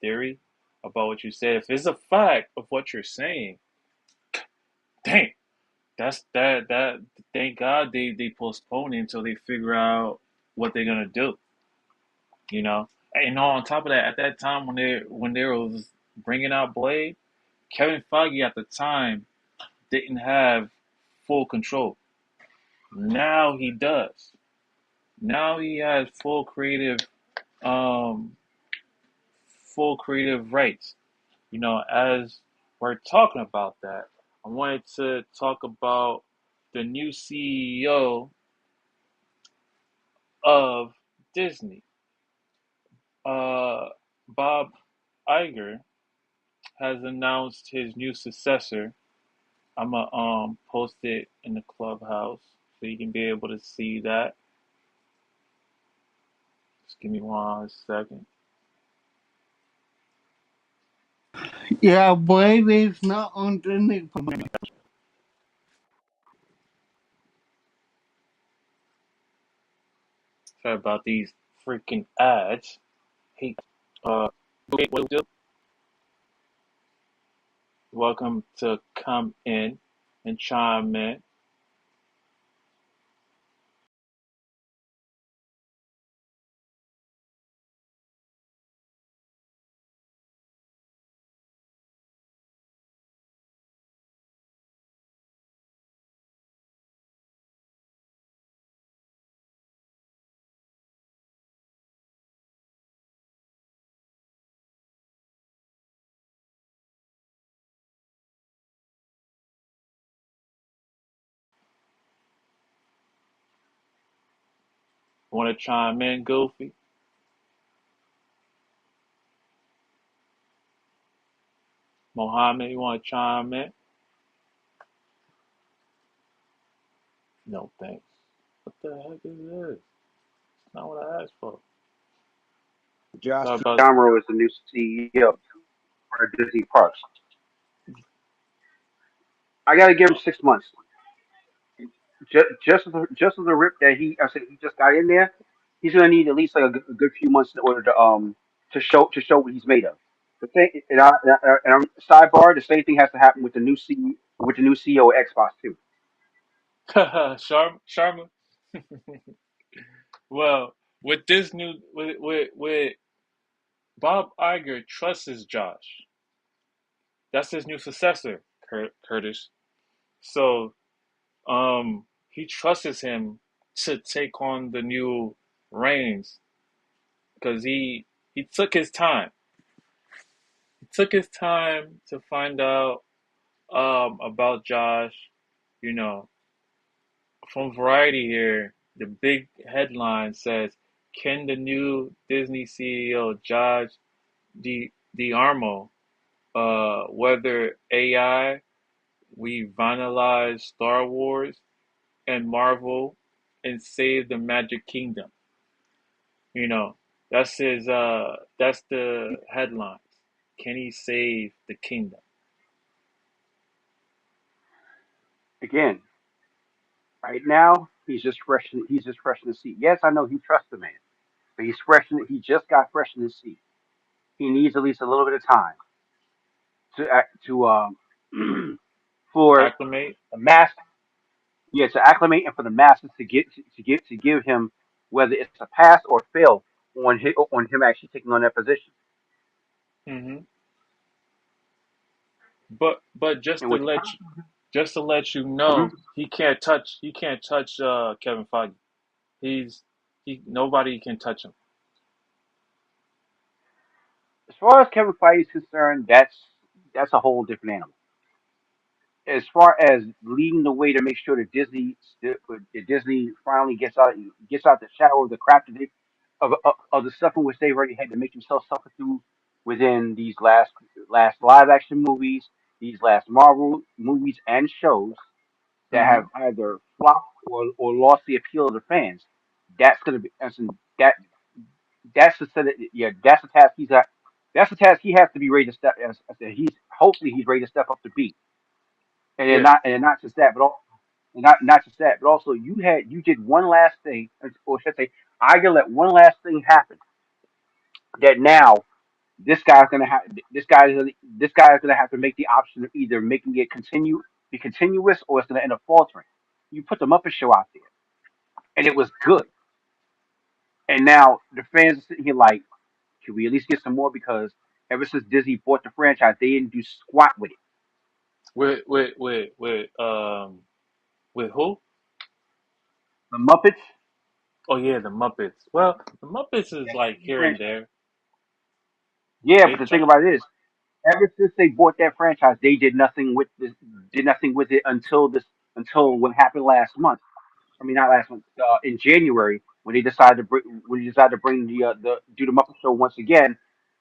theory about what you said. If it's a fact of what you're saying, dang, that's that. Thank God they postpone it until they figure out what they're gonna do. You know, and on top of that, at that time when they was bringing out Blade, Kevin Feige at the time didn't have full control. Now he does. Now he has um full creative rights. As we're talking about that, I wanted to talk about the new CEO of Disney. Uh, Bob Iger has announced his new successor. I'm gonna post it in the clubhouse so you can be able to see that. Just give me 1 second. Yeah, I believe it's not on Disney. Sorry about these freaking ads. Hate. Okay, what do? Welcome to come in and chime in. Want to chime in, Goofy? Mohammed, you want to chime in? No thanks. What the heck is this? It's not what I asked for. Josh Sorry about. D'Amaro is the new CEO for Disney Parks. I got to give him 6 months. Just as a rip that I said he just got in there, he's gonna need at least like a good few months in order to show what he's made of. The thing, and sidebar, the same thing has to happen with the new CEO of Xbox too. Sharma. Well, with this new with Bob Iger trusts Josh. That's his new successor, Curtis. So he trusts him to take on the new reins because he took his time. He took his time to find out about Josh. You know, from Variety here, the big headline says, "Can the new Disney CEO Josh D'Armo whether AI revitalize Star Wars and Marvel and save the Magic Kingdom?" You know, that's the headlines. Can he save the kingdom? Again, right now he's just fresh in the seat. Yes, I know he trusts the man, but he just got fresh in the seat. He needs at least a little bit of time to for Acclimate? the mass, yeah, to acclimate and for the masses to give him whether it's a pass or fail on him actually taking on that position. Hmm. But And with the time, just to let you mhm. know, he can't touch Kevin Feige. He's he nobody can touch him. As far as Kevin Feige is concerned, that's a whole different animal. As far as leading the way to make sure that Disney finally gets out the shadow of the crap that of the stuff in which they've already had to make themselves suffer through within these last live action movies, these last Marvel movies and shows that have Hmm. either flopped or lost the appeal of the fans. That's gonna be that that's the set of, yeah, that's the task he's got. That's the task he has to be ready to step. As I said, he's hopefully he's ready to step up to beat. Yeah. And not just that, but all, and not just that, but also you did one last thing, or should I say, I gonna let one last thing happen that now this guy is gonna have to make the option of either making it be continuous, or it's gonna end up faltering. You put the Muppet Show out there, and it was good, and now the fans are sitting here like, should we at least get some more? Because ever since Disney bought the franchise, they didn't do squat with it. With who? The Muppets, Oh yeah, the Muppets. Well, the Muppets is that like TV here and franchise. there. Yeah, They but the thing try. about it is, ever since they bought that franchise, they did nothing with it until what happened last month. I mean, not last month. In January, when they decided to bring the do the Muppet Show once again,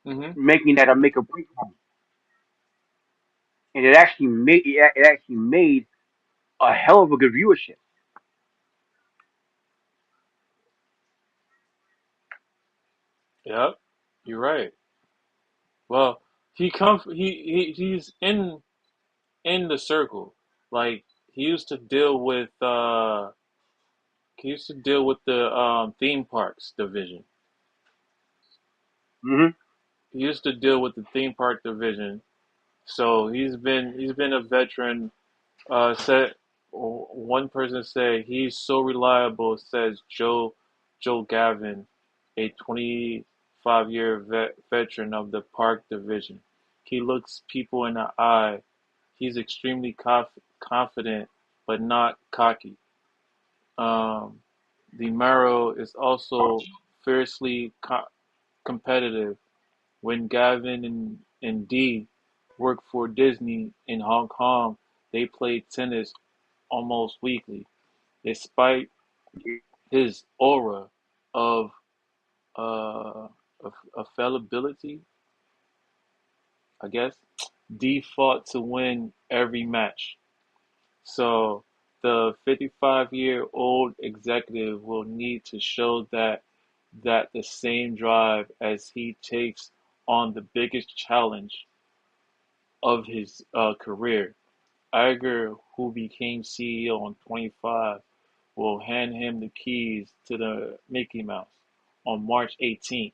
Mm-hmm. making that a make or break moment, and it actually made a hell of a good viewership. Yep, you're right. Well, he's in the circle. Like he used to deal with the theme parks division. Hmm. He used to deal with the theme park division. So he's been a veteran. Said one person said he's so reliable. Says Joe Gavin, a 25-year veteran of the park division. He looks people in the eye. He's extremely confident, but not cocky. Um, the Marrow is also fiercely competitive. When Gavin and Dee worked for Disney in Hong Kong, they played tennis almost weekly. Despite his aura of of fallibility, I guess, Dee fought to win every match. So the 55-year-old executive will need to show that the same drive as he takes on the biggest challenge of his career. Iger, who became CEO on 25, will hand him the keys to the Mickey Mouse on March 18th.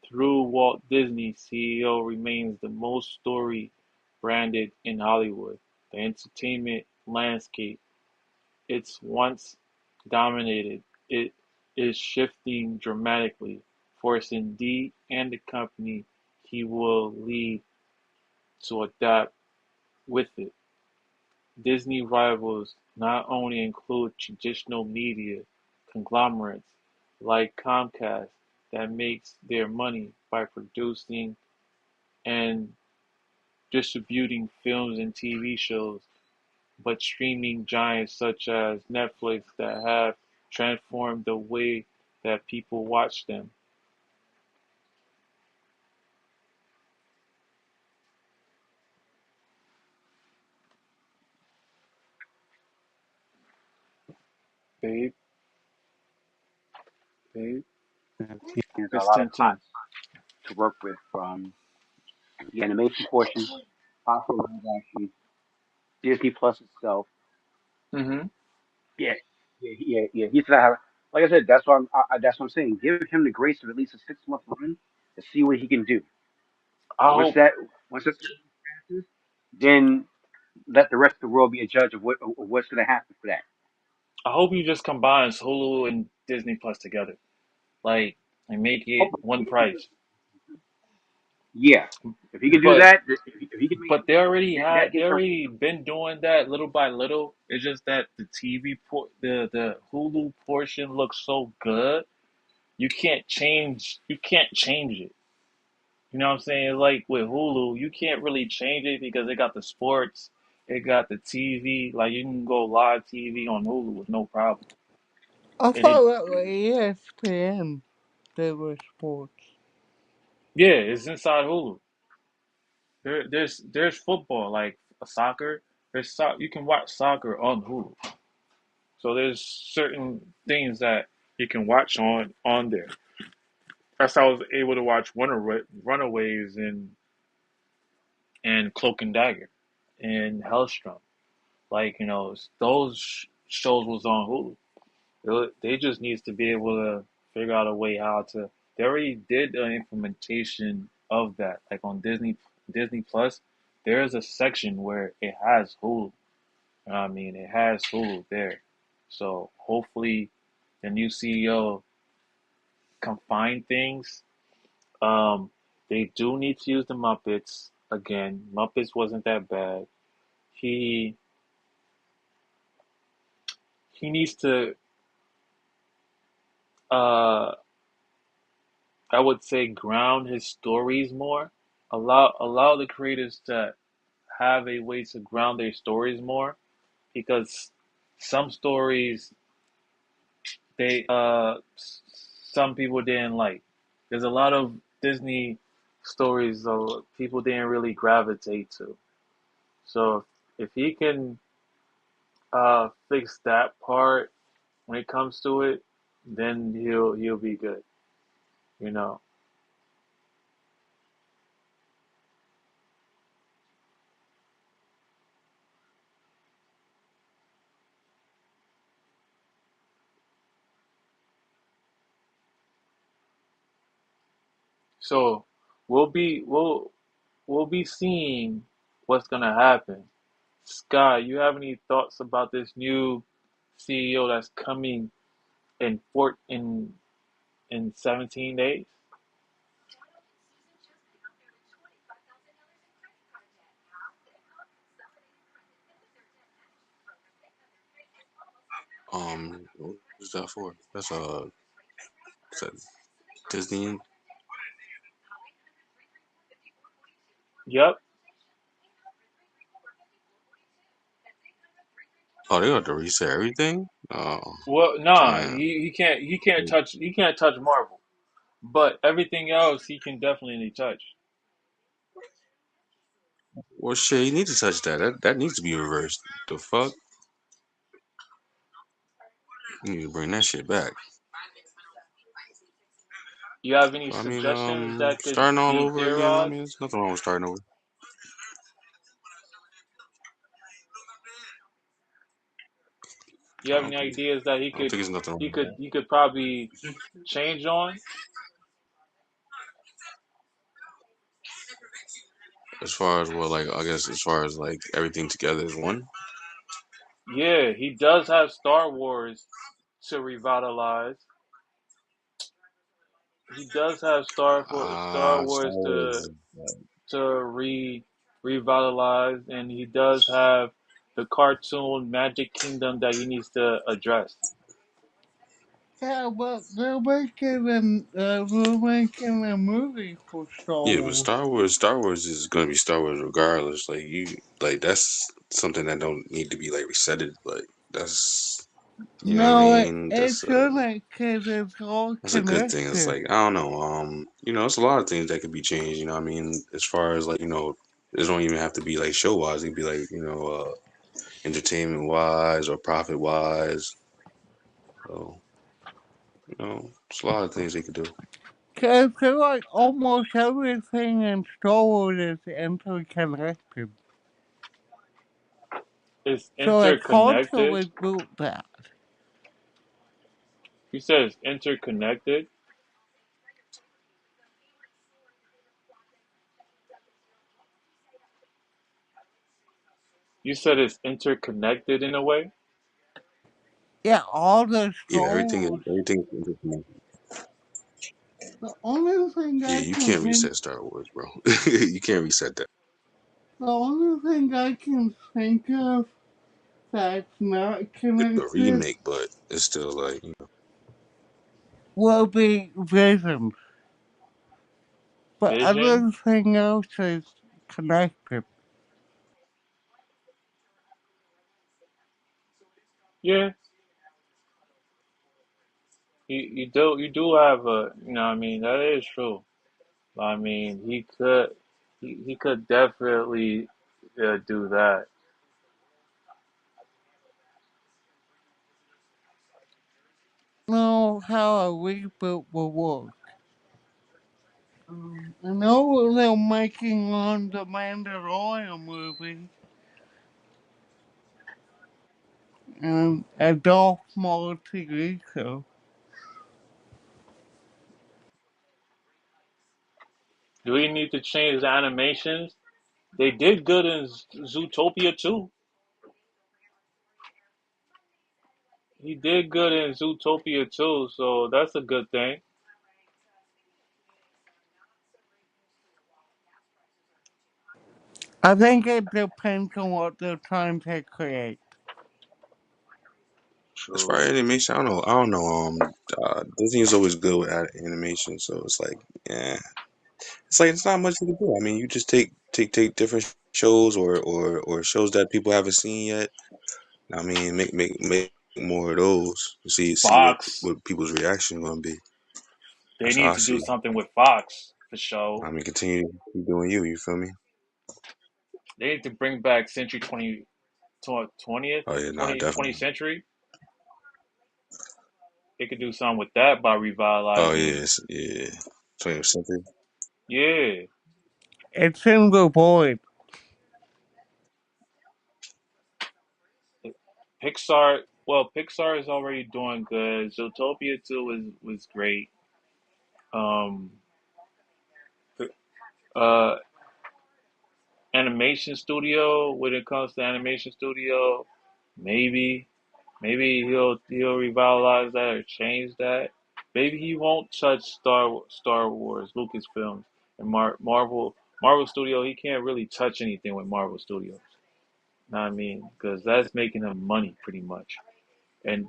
Through Walt Disney, CEO remains the most story branded in Hollywood. The entertainment landscape it's once dominated, it is shifting dramatically, forcing Dee and the company he will lead to adapt with it. Disney rivals not only include traditional media conglomerates like Comcast that makes their money by producing and distributing films and TV shows, but streaming giants such as Netflix that have transformed the way that people watch them. Babe, babe, There's a it's lot of 10:10. pots to work with from the animation portion, possible live action, Disney Plus itself. Mm-hmm. Yeah, yeah. He's not having, like I said, that's what I'm saying. Give him the grace of at least a 6 month run to see what he can do. I Once hope that once that passes, then let the rest of the world be a judge of what's going to happen for that. I hope he just combines Hulu and Disney Plus together, like and make it one price. Yeah, if he can do But that, if he can make but they already that they gets her. already been doing that little by little. It's just that the the Hulu portion looks so good. You can't change it. You know what I'm saying? Like with Hulu, you can't really change it because it got the sports, it got the TV. Like you can go live TV on Hulu with no problem. I And it thought that was ESPN. There were sports. yeah, it's inside Hulu. There's football like soccer. You can watch soccer on Hulu. So there's certain things that you can watch on there. That's how I was able to watch Runaways and Cloak and Dagger and Hellstrom. Like those shows was on Hulu. They just needs to be able to figure out a way how to. They already did the implementation of that, like on Disney Plus. There is a section where it has Hulu. You know what I mean? It has Hulu there. So hopefully the new CEO can find things. Um, they do need to use the Muppets again. Muppets wasn't that bad. He he needs to uh I would say ground his stories more. allow the creators to have a way to ground their stories more because some stories they some people didn't like. There's a lot of Disney stories though people didn't really gravitate to. So if he can fix that part when it comes to it, then he'll be good. You know. So we'll be seeing what's gonna happen. Sky, you have any thoughts about this new CEO that's coming in 17 days? What is that for? That's is that Disney. Yep. Oh, they got to reset everything. Oh, Well, nah, damn. he can't touch Marvel, but everything else he can definitely touch. Well, shit, you need to touch that. That needs to be reversed. The fuck? You need to bring that shit back. You have any I mean, suggestions that could starting all be over again. I theorized? mean, there's nothing wrong with starting over. You I have don't any think, ideas that I don't think there's nothing wrong with that. he could probably change on? As far as well, like I guess as far as like everything together as one. Yeah, he does have Star Wars to revitalize. He does have Star Star Wars Wars. to revitalize, and he does have the cartoon Magic Kingdom that he needs to address. Yeah, but they're making a movie for Star Yeah, but Wars. Star Wars is gonna be Star Wars regardless. Like like that's something that don't need to be like resetted. Like that's you know what I No, mean. it shouldn't, cause it's all That's a good thing. It's connected. like I don't know. It's a lot of things that could be changed. You know, what I mean, as far as like it don't even have to be like show wise. It could be like entertainment wise or profit wise. So it's a lot of things they could do. Cause I feel like almost everything in Star Wars is interconnected. It's So it's hard to interconnected. reboot that. You said it's interconnected. You said it's interconnected in a way. Yeah, all the Yeah, Star Wars. everything is interconnected. The only thing Yeah, I you can can't think, reset Star Wars, bro. You can't reset that. the only thing I can think of that's not The connected remake, but it's still like will be Vision. But Vision. everything else is connected. Yeah, you do have a I mean that is true. I mean he could definitely do that. Know how a reboot will work. I know they're making on the Mandalorian movie and a Darth Maul TV show. Do we need to change the animations? They did good in Zootopia too. He did good in Zootopia too, so that's a good thing. I think it depends on what they're trying to create. as far as True. animation, I don't know. I don't know. Disney is always good with animation, so it's like, yeah. It's like it's not much you can do. I mean, you just take different shows or shows that people haven't seen yet. I mean, make more of those. See Fox, what people's reaction gonna be. they That's how need I to see do it. something with Fox for show. I mean, continue to keep doing you. You feel me? They need to bring back Century 20th, Oh yeah, nah, 20th definitely. century. They could do something with that by Oh revitalizing. yeah, yeah. 20th century. Yeah, It's in the void. Pixar. Well, Pixar is already doing good. Zootopia 2 was great. Um, uh, animation studio. When it comes to animation studio, maybe maybe he'll revitalize that or change that. Maybe he won't touch Star Wars, Lucasfilms, and Marvel Studio. He can't really touch anything with Marvel Studios. Know what I mean? Because that's making him money pretty much. And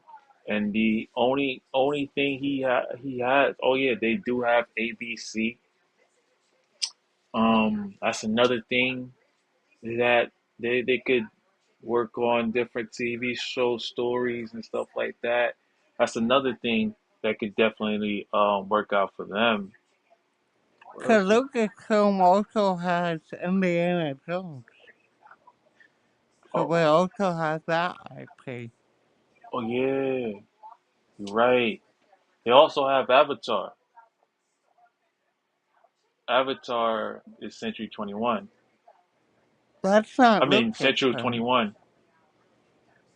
the only thing he has. Oh yeah, they do have ABC. That's another thing that they could work on different TV show stories and stuff like that. That's another thing that could definitely work out for them. What else? Cause Lucasfilm also has Indiana Jones. So Oh, they also have that IP. oh yeah, you're right. They also have Avatar. Avatar is Century 21. That's not I mean Century Lucasfilm. 21.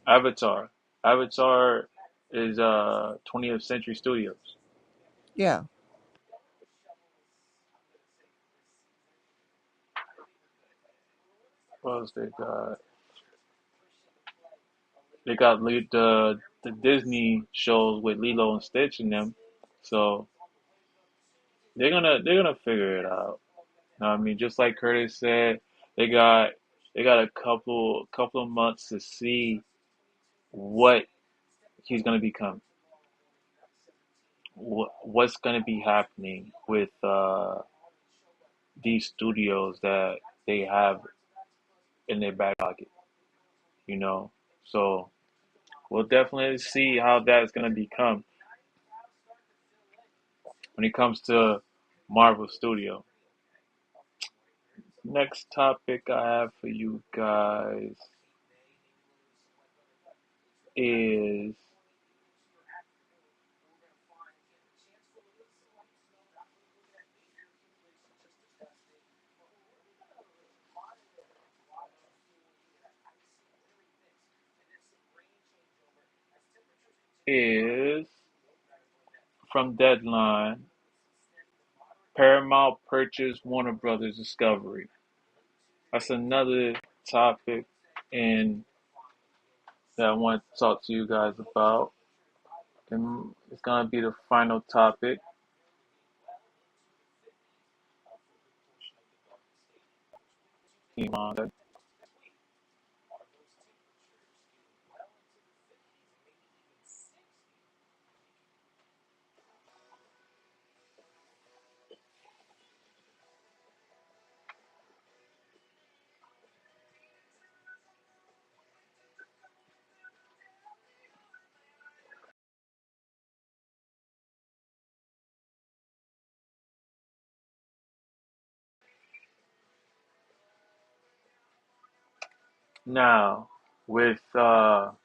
Avatar. Avatar is 20th Century Studios. Yeah. What else they got? They got the Disney shows with Lilo and Stitch in them, so they're gonna figure it out. Know what I mean, just like Curtis said, they got a couple of months to see what he's gonna become, what's gonna be happening with these studios that they have in their back pocket. You know, so we'll definitely see how that's gonna become when it comes to Marvel Studio. Next topic I have for you guys is is from Deadline. Paramount purchased Warner Brothers Discovery. That's another topic and that I want to talk to you guys about. And it's gonna be the final topic. Now, with Paramount,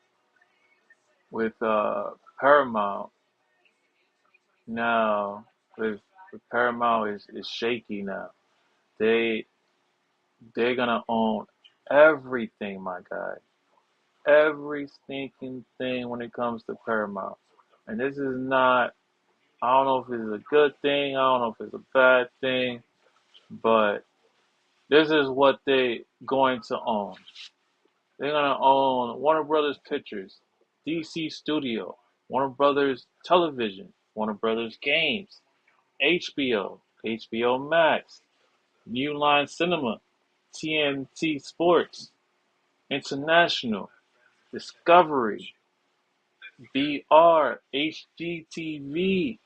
now with Paramount is shaky now. They they're gonna own everything, my guy. Every stinking thing when it comes to Paramount. And this is not, I don't know if it's a good thing, I don't know if it's a bad thing, but this is what they going to own. They're gonna own Warner Brothers Pictures, DC Studio, Warner Brothers Television, Warner Brothers Games, HBO, HBO Max, New Line Cinema, TNT Sports, International, Discovery, BR, HGTV,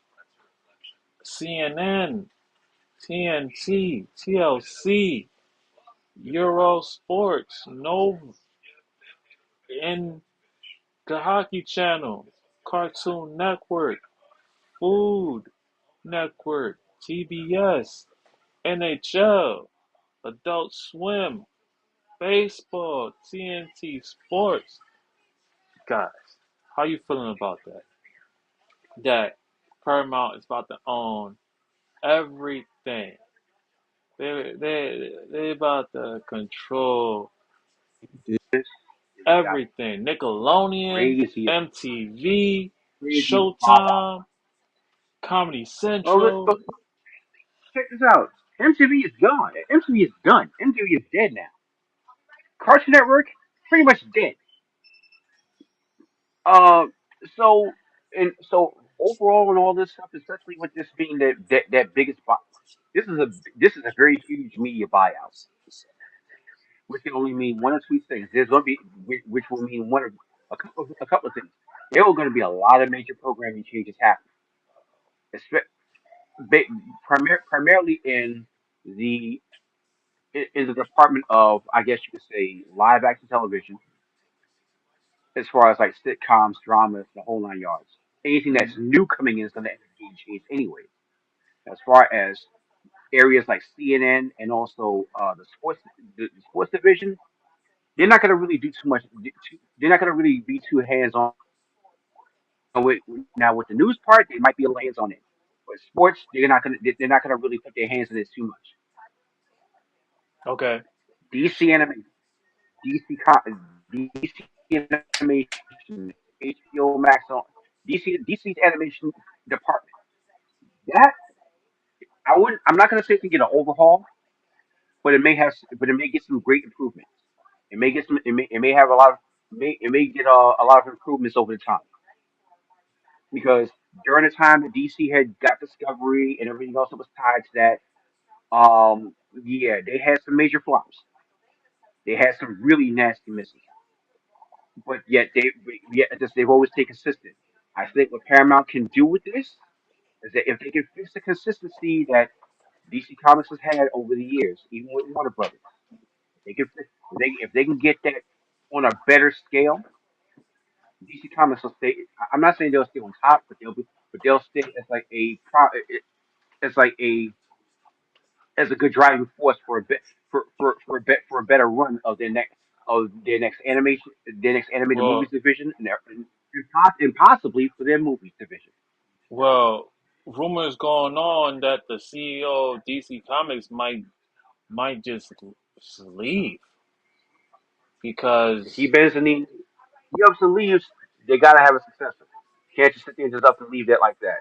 CNN, TNT, TLC, Euro Sports, Nova, in the Hockey Channel, Cartoon Network, Food Network, TBS, NHL, Adult Swim, baseball, TNT Sports. Guys, how you feeling about that? That Paramount is about to own everything. They about to control This you got everything. Nickelodeon, crazy, MTV, crazy buyout. Showtime, Comedy Well, Central. check this out. MTV is gone. MTV is done. MTV is dead now. Cartoon Network pretty much dead. Uh, so so overall and all this stuff, especially with this being that biggest buy, this is a very huge media buyout, which can only mean one or two things. There's going to be which will mean one of a couple of things. There are going to be a lot of major programming changes happening, espe- primarily the in the department of, I guess you could say, live action television, as far as like sitcoms, dramas, the whole nine yards. Anything that's Mhm. new coming in is going to end up being changed anyway. As far as areas like CNN and also the sports division, they're not going to really do too much. They're not going to really be too hands on with now with the news part. They might be a little hands on it, but sports they're not going to really put their hands in it too much. Okay. DC animation, DC animation, HBO Max on DC's animation department. That I'm not going to say it can get an overhaul, but but it may get some great improvements. It may have a lot of, it may get a lot of improvements over the time because during the time that DC had got Discovery and everything else that was tied to that, yeah, they had some major flops. They had some really nasty misses, but yet they've always stayed consistent. I think what Paramount can do with this is that if they can fix the consistency that DC Comics has had over the years, even with Warner Brothers, they can if they can get that on a better scale, DC Comics will stay. I'm not saying they'll stay on top, but they'll stay as like as like as a good driving force for a bit for a better run of their next animated movies Well, division and possibly for their movies division. well, rumors going on that the CEO of DC Comics might just leave If he because bends the knee, he ups and leaves. They gotta have a successor. Can't just sit there and just up and leave that like that.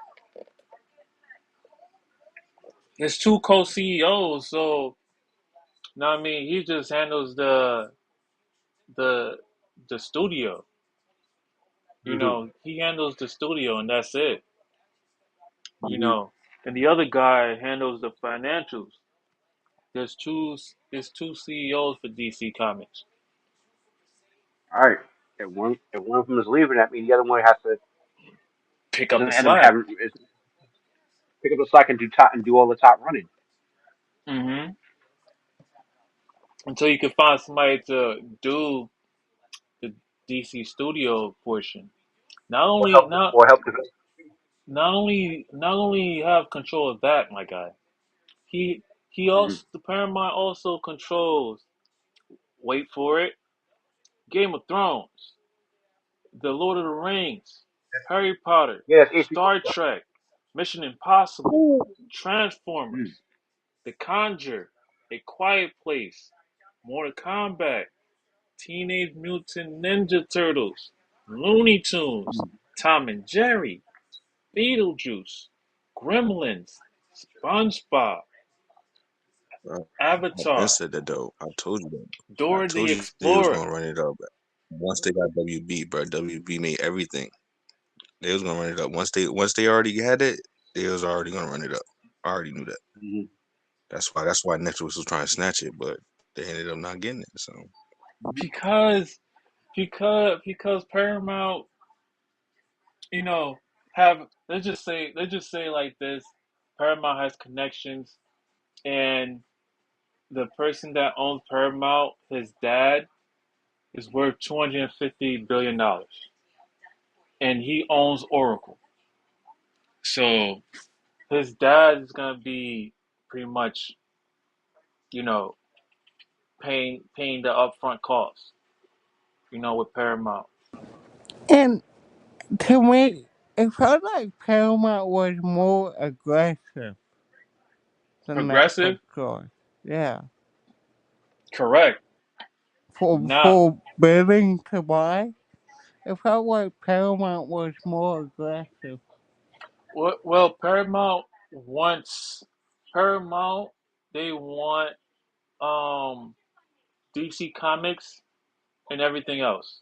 there's two co-CEOs. So, now I mean, he just handles the the studio. Hmm. He handles the studio, and that's it. You Hmm. know, and the other guy handles the financials. There's two CEOs for DC Comics. All right. If one of them is leaving, that means the other one has to Pick is up the gonna end up slack. having is pick up the slack and do all the top running Hmm. Until you can find somebody to do the DC studio portion. Not only not or help develop. not only have control of that, my guy. He Hmm. also the Paramount also controls. Wait for it. Game of Thrones, The Lord of the Rings, Harry Potter, Yes, HBO. Star Trek, Mission Impossible, Ooh. Mm. Transformers, The Conjure, A Quiet Place, Mortal Kombat, Teenage Mutant Ninja Turtles, Looney Tunes, Mm. Tom and Jerry, Beetlejuice, Gremlins, SpongeBob, I've been Avatar, said that though. I told you that. I Dora the told you they was Explorer. gonna run it up. Once they got WB, bro, WB made everything. They was gonna run it up. Once they already had it, they was already gonna run it up. I already knew that. Hmm. That's why Netflix was trying to snatch it, but they ended up not getting it. So Because because Paramount, you know, have let's just say like this, Paramount has connections and the person that owns Paramount, his dad, is worth $250 billion, and he owns Oracle. So his dad is gonna be pretty much, you know, paying the upfront cost, with Paramount. And to me, it felt like Paramount was more aggressive than Progressive, Netflix was. Yeah. correct. Not For bidding to buy, it felt like Paramount was more aggressive. well, Paramount. They want um DC Comics and everything else.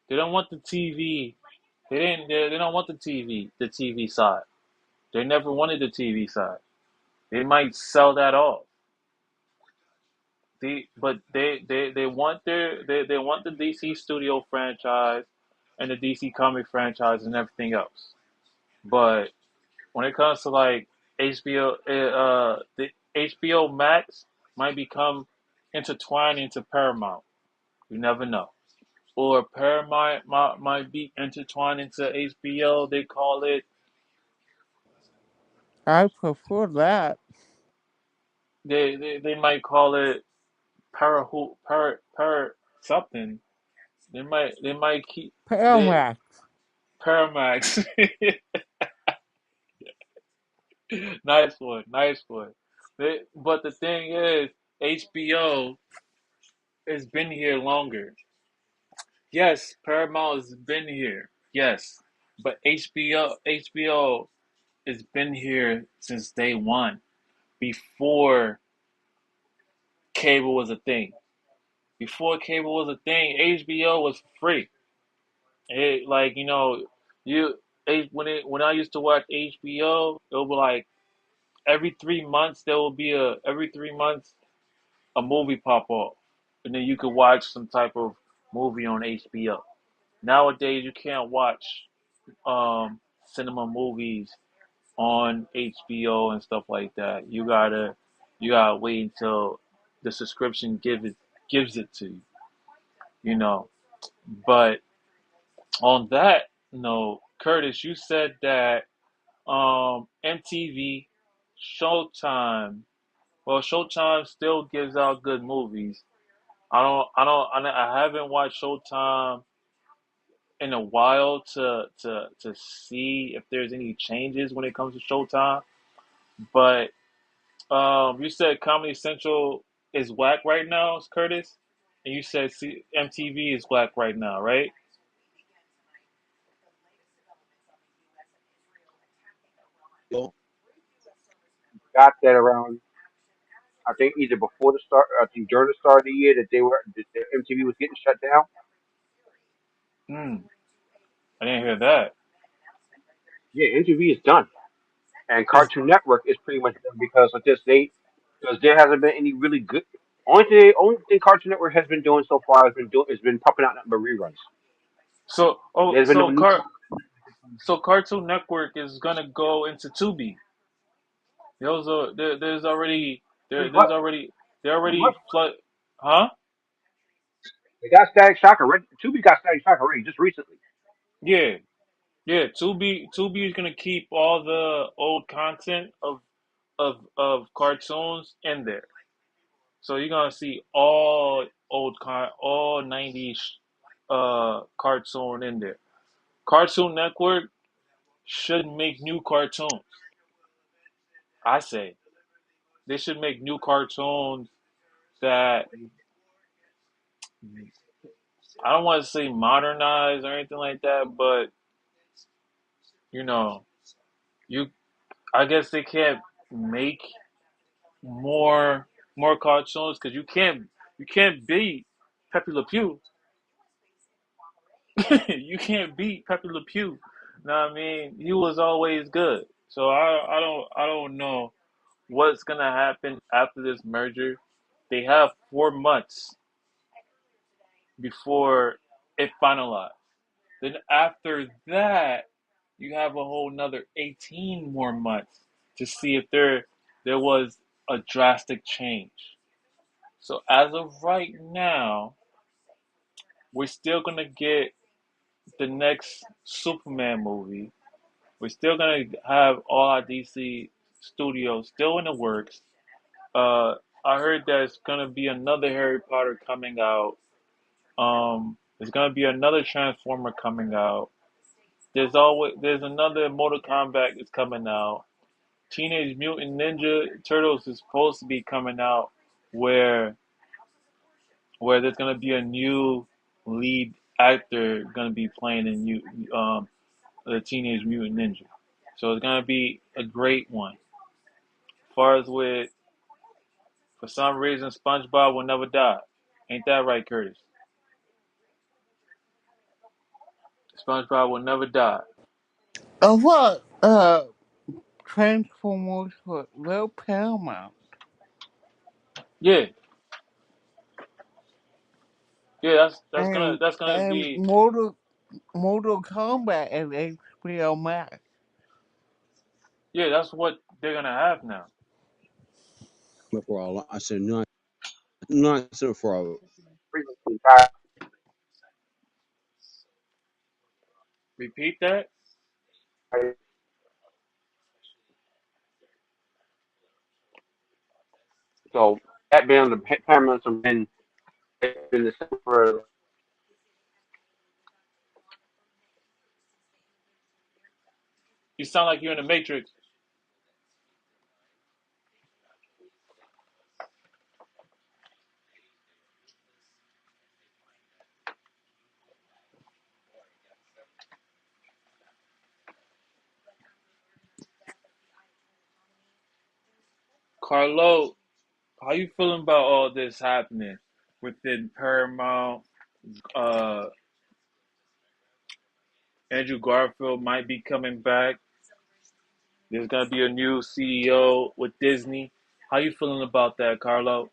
They don't want the TV. They don't want the TV side. They never wanted the TV side. They might sell that off. They want they want the DC Studio franchise and the DC comic franchise and everything else. But when it comes to like HBO, the HBO Max might become intertwined into Paramount. You never know. Or Paramount might be intertwined into HBO. They call it. I prefer that. They might call it para something. They might keep they Paramount. Paramax. Nice one, nice one. But the thing is, HBO has been here longer. Yes, Paramount has been here. Yes, but HBO has been here since day one. Before cable was a thing. Before cable was a thing, HBO was free. It like you when I used to watch HBO, it would be like every 3 months a movie pop off, and then you could watch some type of movie on HBO. Nowadays, you can't watch cinema movies on HBO and stuff like that. You gotta wait until the subscription gives it to you. You know, but on that note, Curtis, you said that MTV, Showtime. Well, Showtime still gives out good movies. I haven't watched Showtime in a while to see if there's any changes when it comes to Showtime. But you said Comedy Central is whack right now, Curtis, and you said MTV is whack right now, right? Got that around. I think either before the start, I think during the start of the year that the MTV was getting shut down. Hmm, I didn't hear that. Yeah, MTV is done, and Is Cartoon Network is pretty much done because of this. Because there hasn't been any really good. Only thing Cartoon Network has been doing so far has been pumping out nothing but reruns. so oh There's been no so new. Car so Cartoon Network is gonna go into Tubi. There's already Wait, what? they Wait, already what? flood, huh? They got Static Shock already. Tubi got Static Shock already just recently. Yeah, yeah. Tubi is gonna keep all the old content of cartoons in there. So you're gonna see all '90s cartoon in there. Cartoon Network should make new cartoons. I say they should make new cartoons that I don't want to say modernize or anything like that, but you know, you I guess they can't make more more cartoons because you can't beat Pepe Le Pew. You can't beat Pepe Le Pew. Know what I mean? He was always good. So I don't know what's gonna happen after this merger. They have 4 months before it finalized. Then after that, you have a whole another 18 more months to see if there was a drastic change. So as of right now, we're still gonna get the next Superman movie. We're still gonna have all our DC studios still in the works. I heard there's gonna be another Harry Potter coming out. There's gonna be another Transformer coming out. There's another Mortal Kombat is coming out. Teenage Mutant Ninja Turtles is supposed to be coming out, where there's gonna be a new lead actor gonna be playing in the Teenage Mutant Ninja. So it's gonna be a great one. As far as with, for some reason, SpongeBob will never die. Ain't that right, Curtis? SpongeBob will never die. I thought Transformers were real Paramount. Yeah, yeah. And That's gonna and be. Mortal Kombat and HBO Max. Yeah, that's what they're gonna have now. For all I said, not so for all. Previously, five. Repeat that. So that been the Paramount's have been the same for. You sound like you're in the Matrix. Carlo, how you feeling about all this happening within Paramount? Uh, Andrew Garfield might be coming back. There's gonna be a new CEO with Disney. How you feeling about that, Carlo?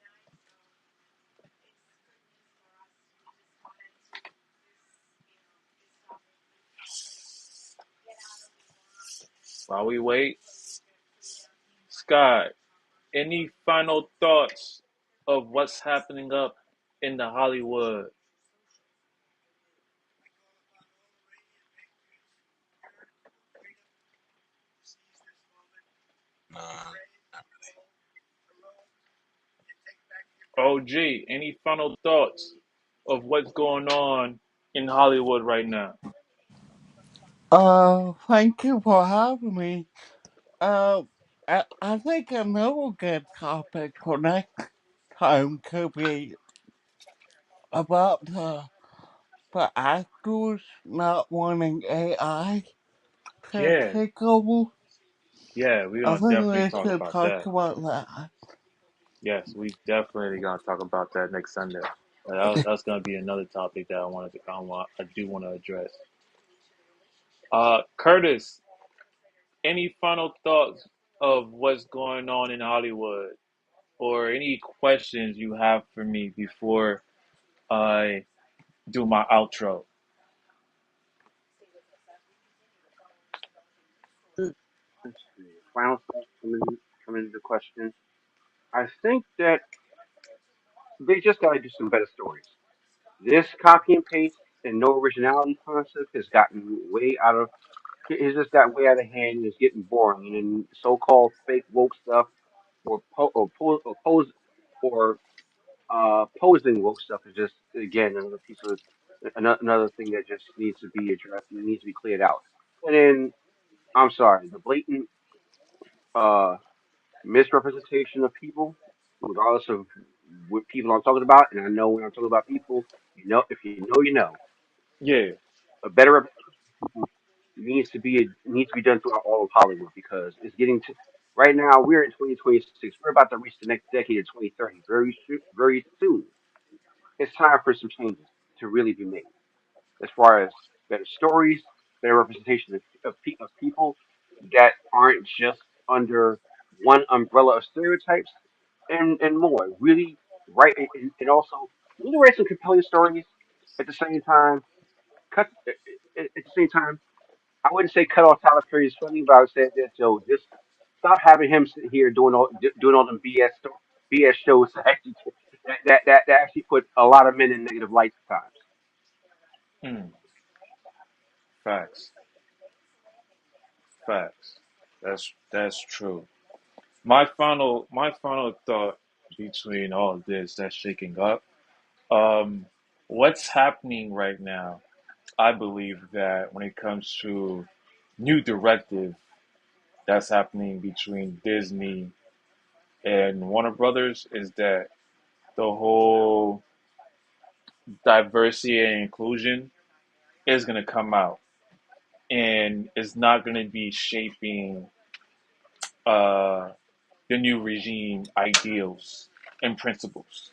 While we wait, Scott, any final thoughts of what's happening up in the Hollywood? Nah. OG, any final thoughts of what's going on in Hollywood right now? Thank you for having me. Uh, I think another good topic for next time could be about the actors not wanting AI to Yeah, take over. yeah, we're I gonna think definitely we talk should about talk that. about that. Yes, we definitely gonna talk about that next Sunday. That's gonna be another topic that I do want to address. Curtis, any final thoughts of what's going on in Hollywood, or any questions you have for me before I do my outro? Let's see. Final thoughts coming into question. I think that they just got to do some better stories. This copy and paste and no originality concept has gotten way out of. It's just got way out of hand and it's getting boring. And then so-called fake woke stuff or pose or posing woke stuff is just again another piece of another thing that just needs to be addressed and needs to be cleared out. And then I'm sorry, the blatant uh misrepresentation of people, regardless of what people I'm talking about. And I know when I'm talking about people, you know, if you know, you know, Yeah, a better representation of people needs to be done throughout all of Hollywood because it's getting to. Right now, we're in 2026. We're about to reach the next decade in 2030 very soon. It's time for some changes to really be made as far as better stories, better representation of people that aren't just under one umbrella of stereotypes, and more. Really write and also we need to write some compelling stories at the same time. Cut at the same time. I wouldn't say cut off Tyler Perry's funding, but I would say that so just Stop having him sit here doing all them BS shows that actually that actually put a lot of men in negative lights at times. Mm, facts, facts. That's true. My final thought between all of this that's shaking up. Um, what's happening right now? I believe that when it comes to new directive that's happening between Disney and Warner Brothers is that the whole diversity and inclusion is going to come out and it's not going to be shaping uh, the new regime ideals and principles.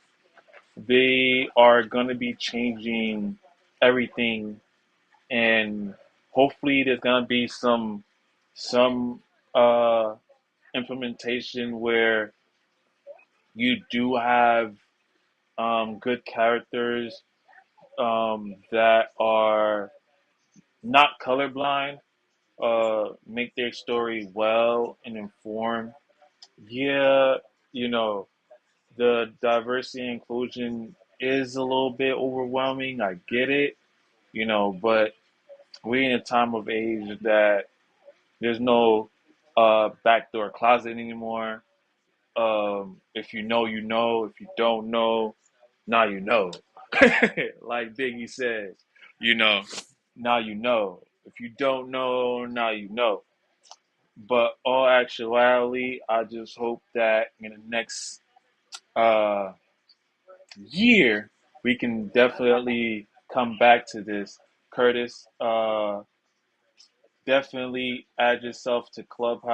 They are going to be changing everything, and hopefully, there's going to be some implementation where you do have good characters that are not colorblind, make their story well and informed. Yeah, you know, the diversity and inclusion is a little bit overwhelming. I get it, but we're in a time of age that there's no backdoor closet anymore. If you know, you know. If you don't know, now you know. Like Biggie says, you know, now you know. If you don't know, now you know. But all actuality, I just hope that in the next uh, year, we can definitely come back to this. Curtis, definitely add yourself to Clubhouse.